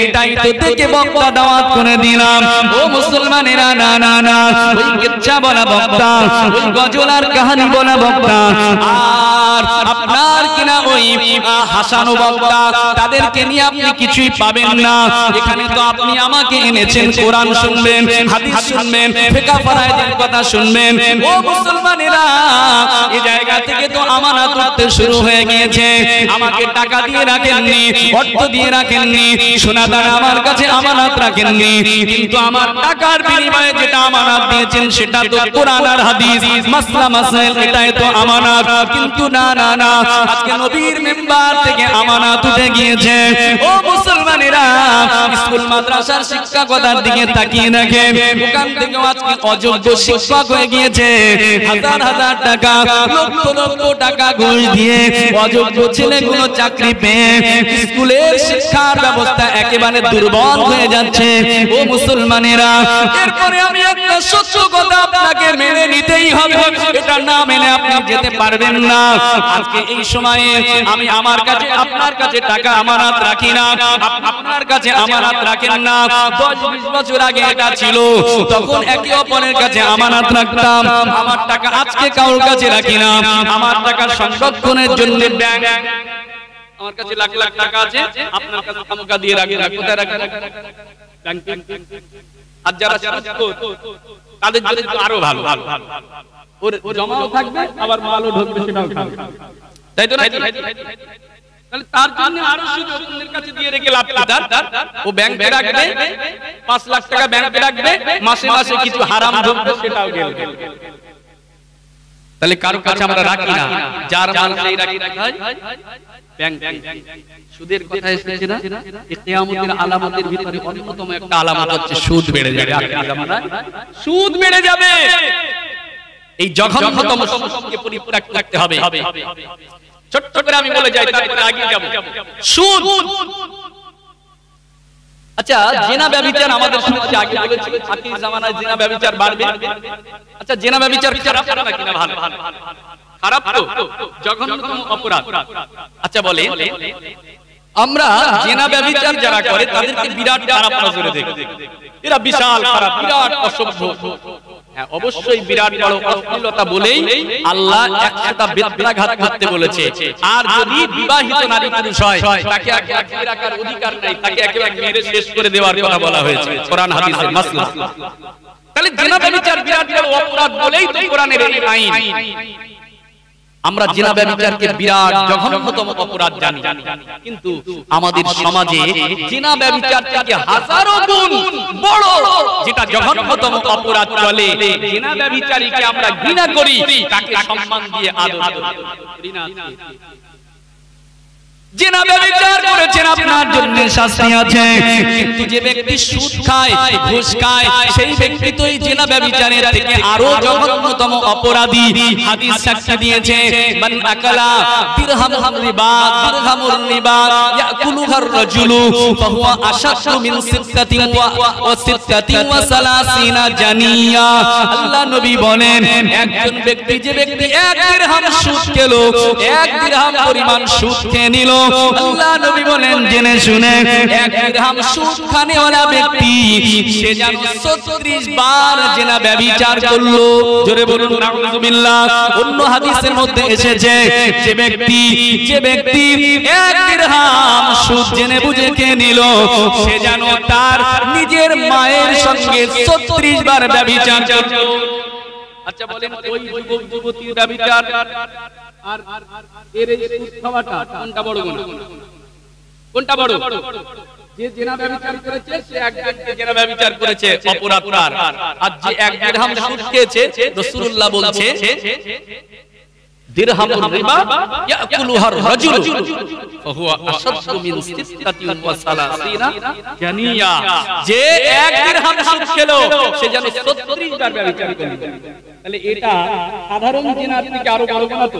Speaker 1: এটাই তো দেখে বক্তা দাওয়াত করে দিলাম। ও মুসলমানেরা, না না না, ওই কিচ্ছা বলা বক্তা, ওই গজল আর কাহিনী বলা বক্তা আর আপনার কিনা ওই হাসানো বক্তা, তাদেরকে নিয়ে আপনি কিছুই পাবেন না। এখানে তো আপনি আমাকে এনেছেন কোরআন শুনবেন, হাদিস শুনবেন, ফিকহ ফারায়েদের কথা শুনবেন। ও মুসলমানেরা, এই জায়গা থেকে তো আমানত উঠতে শুরু হয়ে গিয়েছে। আমাকে টাকা দিয়ে রাখেননি, অর্থ দিয়ে রাখেননি, সোনা দানা আমার কাছে আমানত রাখেননি, কিন্তু আমার টাকার বিনিময়ে যেটা আমানত দিয়েছেন সেটা তো কোরআন আর হাদিস, মাসলা মাসাইল, এটাই তো আমানত। কিন্তু না না না, আজকে নবীর মেম্বার থেকে আমানত উঠে গিয়েছে। ও মুসলমানেরা, স্কুল মাদ্রাসার শিক্ষকতার দিকে তাকিয়ে দেখেন, ওখান থেকে আজকে অযোগ্য শিক্ষক হয়ে গিয়েছে। হাজার হাজার টাকা, লক্ষ লক্ষ টাকা ঘুষ দিয়ে অযোগ্য ছেলেগুলো চাকরি পেয়ে স্কুলের শিক্ষার ব্যবস্থা একেবারে দুর্বল হয়ে যাচ্ছে। ও মুসলমানেরা, এরপরে আমি একটা সত্য কথা আপনাকে মেনে নিতেই হবে, এটা না মেনে আপনি যেতে পারবেন না। আজকে এই সময়ে আমি আমার কাছে আপনার কাছে টাকা আমানত রাখি না, আপনার কাছে আমানত রাখেন না। 10-20 বছর আগে এটা ছিল, তখন একে অপরের কাছে আমানত রাখতাম। আমার টাকা আজকে কারোর কাছে রাখি না, আমার টাকা সংরক্ষণের জন্য ব্যাংক, আমার কাছে লাখ লাখ টাকা আছে, আপনার কাছে খামকা দিয়ে রাখি না। কোথায় রাখি? ব্যাংকে। আর যারা তাদের জন্য আরো ভালো, ওর জমাও থাকবে, আবার মালও ঢুকবে, সেটাও থাকবে, তাই তো নাকি? তাহলে তার জন্য আরো সুযোগ অন্যের কাছে দিয়ে রেখে লাভ কি? ও ব্যাংকে রাখবে, 5 লাখ টাকা ব্যাংকে রাখবে, মাসে মাসে কিছু হারাম ঢুকবে, সেটাও গেল। তাহলে কারো কাছে আমরা রাখি না, যার মাল সেই রাখি হয় ব্যাংক। সুদের কথা এসেছে না, কিয়ামতের আলামতের ভিতরে অন্যতম একটা আলামত হচ্ছে সুদ বেড়ে যাবে। আখির জামানায় সুদ বেড়ে যাবে। এই জঘন্যতম সমস্যাকে পরিত্যাগ করতে হবে। ছোট্ট করে আমি বলে যাই, তারপরে এগিয়ে যাব। সুদ, আচ্ছা জিনা ব্যভিচার আমাদের সমাজে আগে বলেছি, আখির জামানায় জিনা ব্যভিচার বাড়বে। আচ্ছা জিনা ব্যভিচার খারাপ নাকি না ভালো? খারাপ তো, জঘন্যতম অপরাধ। আচ্ছা বলে, আমরা জিনা ব্যভিচার যারা করে তাদেরকে বিরাট খারাপ নজরে দেখি, এরা বিশাল খারাপ, বিরাট অসভ্য। হ্যাঁ, অবশ্যই বিরাট বড় অশ্লীলতা বলেই আল্লাহ 100টা বেত্রাঘাত করতে বলেছে। আর যদি বিবাহিত নারী পুরুষ হয়, তাকে একেবারে রাখার অধিকার নাই, তাকে একেবারে মেরে শেষ করে দেওয়ার কথা বলা হয়েছে কোরআন হাদিসের মাসলা। তাহলে জিনা ব্যভিচার বিরাট বড় অপরাধ বলেই তো কোরআনের এই আইন। আমরা জিনা ব্যভিচারকে বিরাট জঘন্যতম অপরাধ জানি, কিন্তু আমাদের সমাজে জিনা ব্যভিচার থেকে হাজারো গুণ বড় যেটা জঘন্যতম অপরাধ চলে, জিনা ব্যভিচারীকে আমরা ঘৃণা করি, তাকে সম্মান দিয়ে আদর করি না। জিনা ব্যভিচার করেছেন, আপনার জন্য শাস্তি আছে, কিন্তু যে ব্যক্তি সুদ খায়, ঘুষ খায়, সেই ব্যক্তি তো এই জিনা ব্যভিচারের থেকে আরো জঘন্যতম অপরাধী। হাদিস সাক্ষ্য দিয়েছে, মান আকালা দিরহামুর রিবা, দিরহামুর রিবা ইয়াকুলুহার রাজুলু ফাহুয়া আশাদ্দু মিন সিত্তাতিন ওয়া সিত্তাতিন ওয়া সালাসিনা জানিয়া। আল্লাহ নবী বলেন, একজন ব্যক্তি, যে ব্যক্তি 1 দিরহাম সুদ খেলো, 1 দিরহাম পরিমাণ সুদ খেয়ে নিল, আল্লাহ নবী বলেন জেনে শুনে 1 দিরহাম সুদ খানেওয়ালা ব্যক্তি সে যেন 36 বার জিনা ব্যভিচার করলো। জোরে বলুন নাউযুবিল্লাহ। অন্য হাদিসের মধ্যে এসেছে, যে ব্যক্তি 1 দিরহাম সুদ জেনে বুঝে খেয়ে নিল, সে যেন তার নিজের মায়ের সঙ্গে 36 বার ব্যভিচার করলো। আচ্ছা বলেন, ওই যুবতীর ব্যভিচার আর এর এই সুদ খাওয়াটা কোনটা বড় গুনাহ? কোনটা বড়? যে জিনা ব্যভিচার করেছে সে একজনকে জিনা ব্যভিচার করেছে, অপরাধকার। আর যে 1 দিরহাম সুদ খেয়েছে, রাসূলুল্লাহ বলছে দিরহামুর রিবা ইয়াকুলুহার রাজুলু হুয়া আশাদ্দু মিন সিত্তাতিন ওয়া সালাসিনা জানিয়া, যে এক দিরহাম সুদ খেলো সে যেন 36 বার ব্যভিচার করলো। তাহলে এটা সাধারণ জিনার থেকে আরো বড় না তো?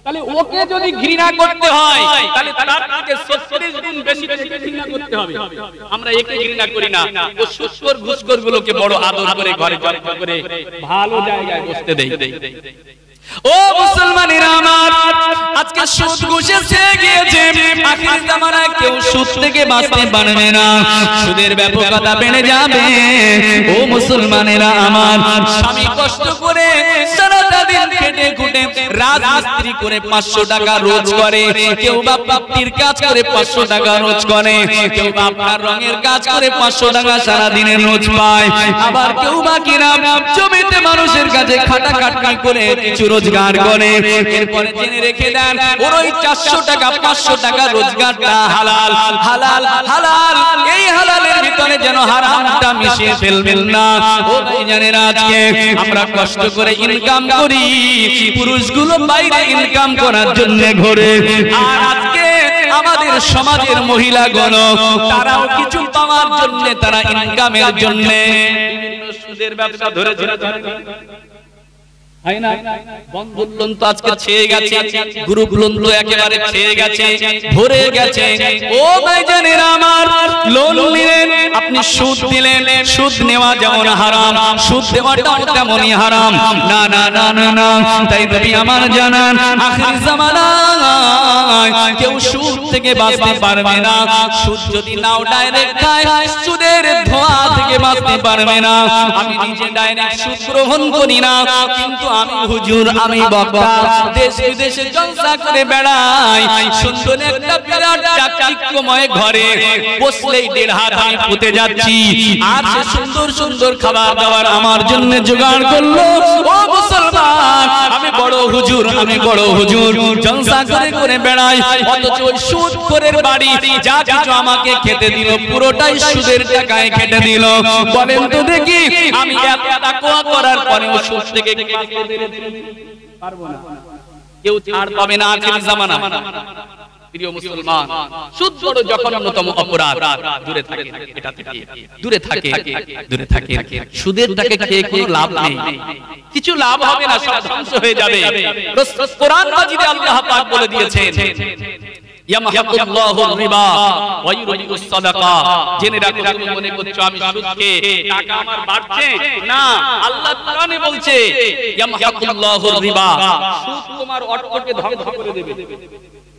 Speaker 1: তাহলে ওকে যদি ঘৃণা করতে হয় তাহলে তার থেকে 36 গুণ বেশি ঘৃণা করতে হবে। আমরা একে ঘৃণা করি না, ও সুদখোর ঘুষখোর গুলোকে বড় আদর করে ঘরে করে ভালো জায়গায় বসতে দেই। ও মুসলমানেরা আমার, আজকে সুদ ঘুষে ছেয়ে গিয়েছে। আখির জামানায় কেউ সুদ থেকে বাঁচতে পারবে না, সুদের ব্যাপকতা বেড়ে যাবে। ও মুসলমানেরা আমার, স্বামী কষ্ট করে সারাটা দিন খেটে খুটে রাজমিস্ত্রি করে 500 টাকা রোজ করে, কেউ বা পাপ্পির কাজ করে 500 টাকা রোজ করে, কেউ বা আপনার রঙের কাজ করে 500 টাকা সারা দিনে রোজ পায়, আবার কেউ বা কিনা জমিতে মানুষের কাছে খাটাখাটনি করে কিছু রোজগার করে। এরপরে জেনে রেখে দেন ওর ওই 400 টাকা 500 টাকা রোজগারটা হালাল হালাল হালাল, এই হালালের ভিতরে যেন হারামটা মিশিয়ে ফেলবেন না। ও ভাইজানেরা, আজকে আমরা কষ্ট করে ইনকাম করি, পুরুষগুলো বাইরে ইনকাম করার জন্য ঘোরে, আর আজকে আমাদের সমাজের মহিলাগণ তারাও কিছু পাওয়ার জন্য, তারা ইনকামের জন্য সুদের ব্যবসা ধরে হয় না। বন্ধন লোন তো আজকে ছেয়ে গেছে, গ্রুপ লোন তো একেবারে ছেয়ে গেছে, ভরে গেছে। ও ভাইজানেরা আমার, লোন নিলেন আপনি, সুদ দিলেন, সুদ নেওয়া যেমন হারাম, সুদ দেওয়াটাও তেমনই হারাম। না না না না না, তাই নবী আমার জানান আখির জামানায় কেউ সুদ থেকে বাঁচতে পারবে না। সুদ যদি নাও ডাইরেক্ট খায়, সুদের ধোঁয়া থেকে বাঁচতে পারবে না। আমি নিজে ডাইরেক্ট সুদ গ্রহণ করি না, কিন্তু আমি হুজুর, আমি বক্তা, দেশ বিদেশে জলসা করে বেড়াই, সুন্দর একটা বিরাট চাকচিক্যময় ঘরে বসলেই 1.5 হাত আমি পুঁতে যাচ্ছি, আর সে সুন্দর সুন্দর খাবার দাবার আমার জন্য জোগাড় করলো। ও মুসলমান, আমি বড় হুজুর, আমি বড় হুজুর, জলসা করে করে বেড়াই, অথচ ওই সুদখোরের বাড়ি যা কিছু আমাকে খেতে দিল পুরোটাই সুদের টাকায় খেটে দিল। বলেন তো দেখি, আমি এত তাকওয়া করার পরেও সুদ থেকে পারবো না? কেউ ছাড় পাবে না আখির জামানা। প্রিয় মুসলমান, সুদ বড় জঘন্যতম অপরাধ, দূরে থাকে এটা থেকে, দূরে থাকে, দূরে থাকে। সুদের টাকা খেয়ে কোনো লাভ নেই, কিছু লাভ হবে না, সব ধ্বংস হয়ে যাবে। কোরআন মাজিদে আল্লাহ পাক বলে দিয়েছেন, ইয়ামহাকুল্লাহুর রিবা ওয়া ইউরবিউস সাদাকা। জেনে রাখো, তুমি মনে করছো আমি সুদ খেয়ে টাকা আমার বাড়ছে, না, আল্লাহ কোরআনে বলছে ইয়ামহাকুল্লাহুর রিবা, সুদ তোমার অর্থকে ধ্বংস করে দেবে।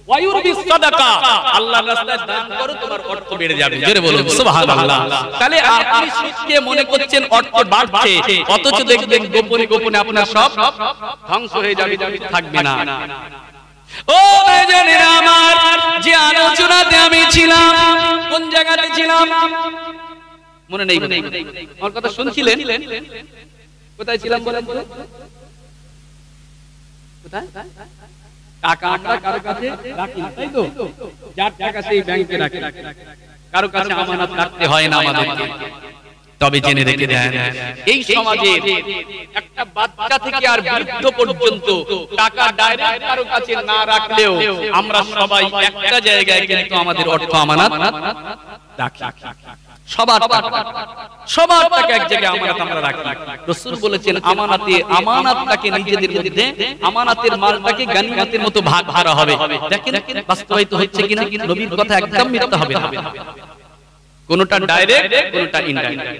Speaker 1: ওয়া ইউরবিউস সাদাকা, আল্লাহর রাস্তায় দান করো, তোমার অর্থ বেড়ে যাবে। জোরে বলুন সুবহানাল্লাহ। তাহলে আপনি সুদকে মনে করছেন অর্থ বাড়ছে, অথচ দেখবেন গোপনে গোপনে আপনার সব ধ্বংস হয়ে যাবে, থাকবে না। ও ভাইজানেরা আমার, যে আলোচনাতে আমি ছিলাম, কোন জায়গাতে ছিলাম মনে নেই, আমার কথা শুনছিলেন? কোথায় ছিলাম বলেন তো? কোথায়? টাকা আমরা কারো কাছে রাখি না, তাই তো? যার টাকা সেই ব্যাংকে রাখি, কারো কাছে আমানত রাখতে হয় না আমাদেরকে। তবে জেনে রেখে দেন, এই সমাজে একটা বাচ্চা থেকে আর বৃদ্ধ পর্যন্ত টাকা ডাইরেক্ট কারো কাছে না রাখলেও আমরা সবাই একটা জায়গায় কিন্তু আমাদের অর্থ আমানত রাখি। সবার টাকা এক জায়গায় আমানত আমরা রাখি। রাসূল বলেছেন, আমানতটাকে নিজেদের মধ্যে, আমানতের মালটাকে গানিমতের মতো ভাগ করা হবে। দেখেন বাস্তবায়িত হচ্ছে কিনা? নবীর কথা একদম মিথ্যা হবে না, কোনটা ডাইরেক্ট, কোনটা ইনডাইরেক্ট।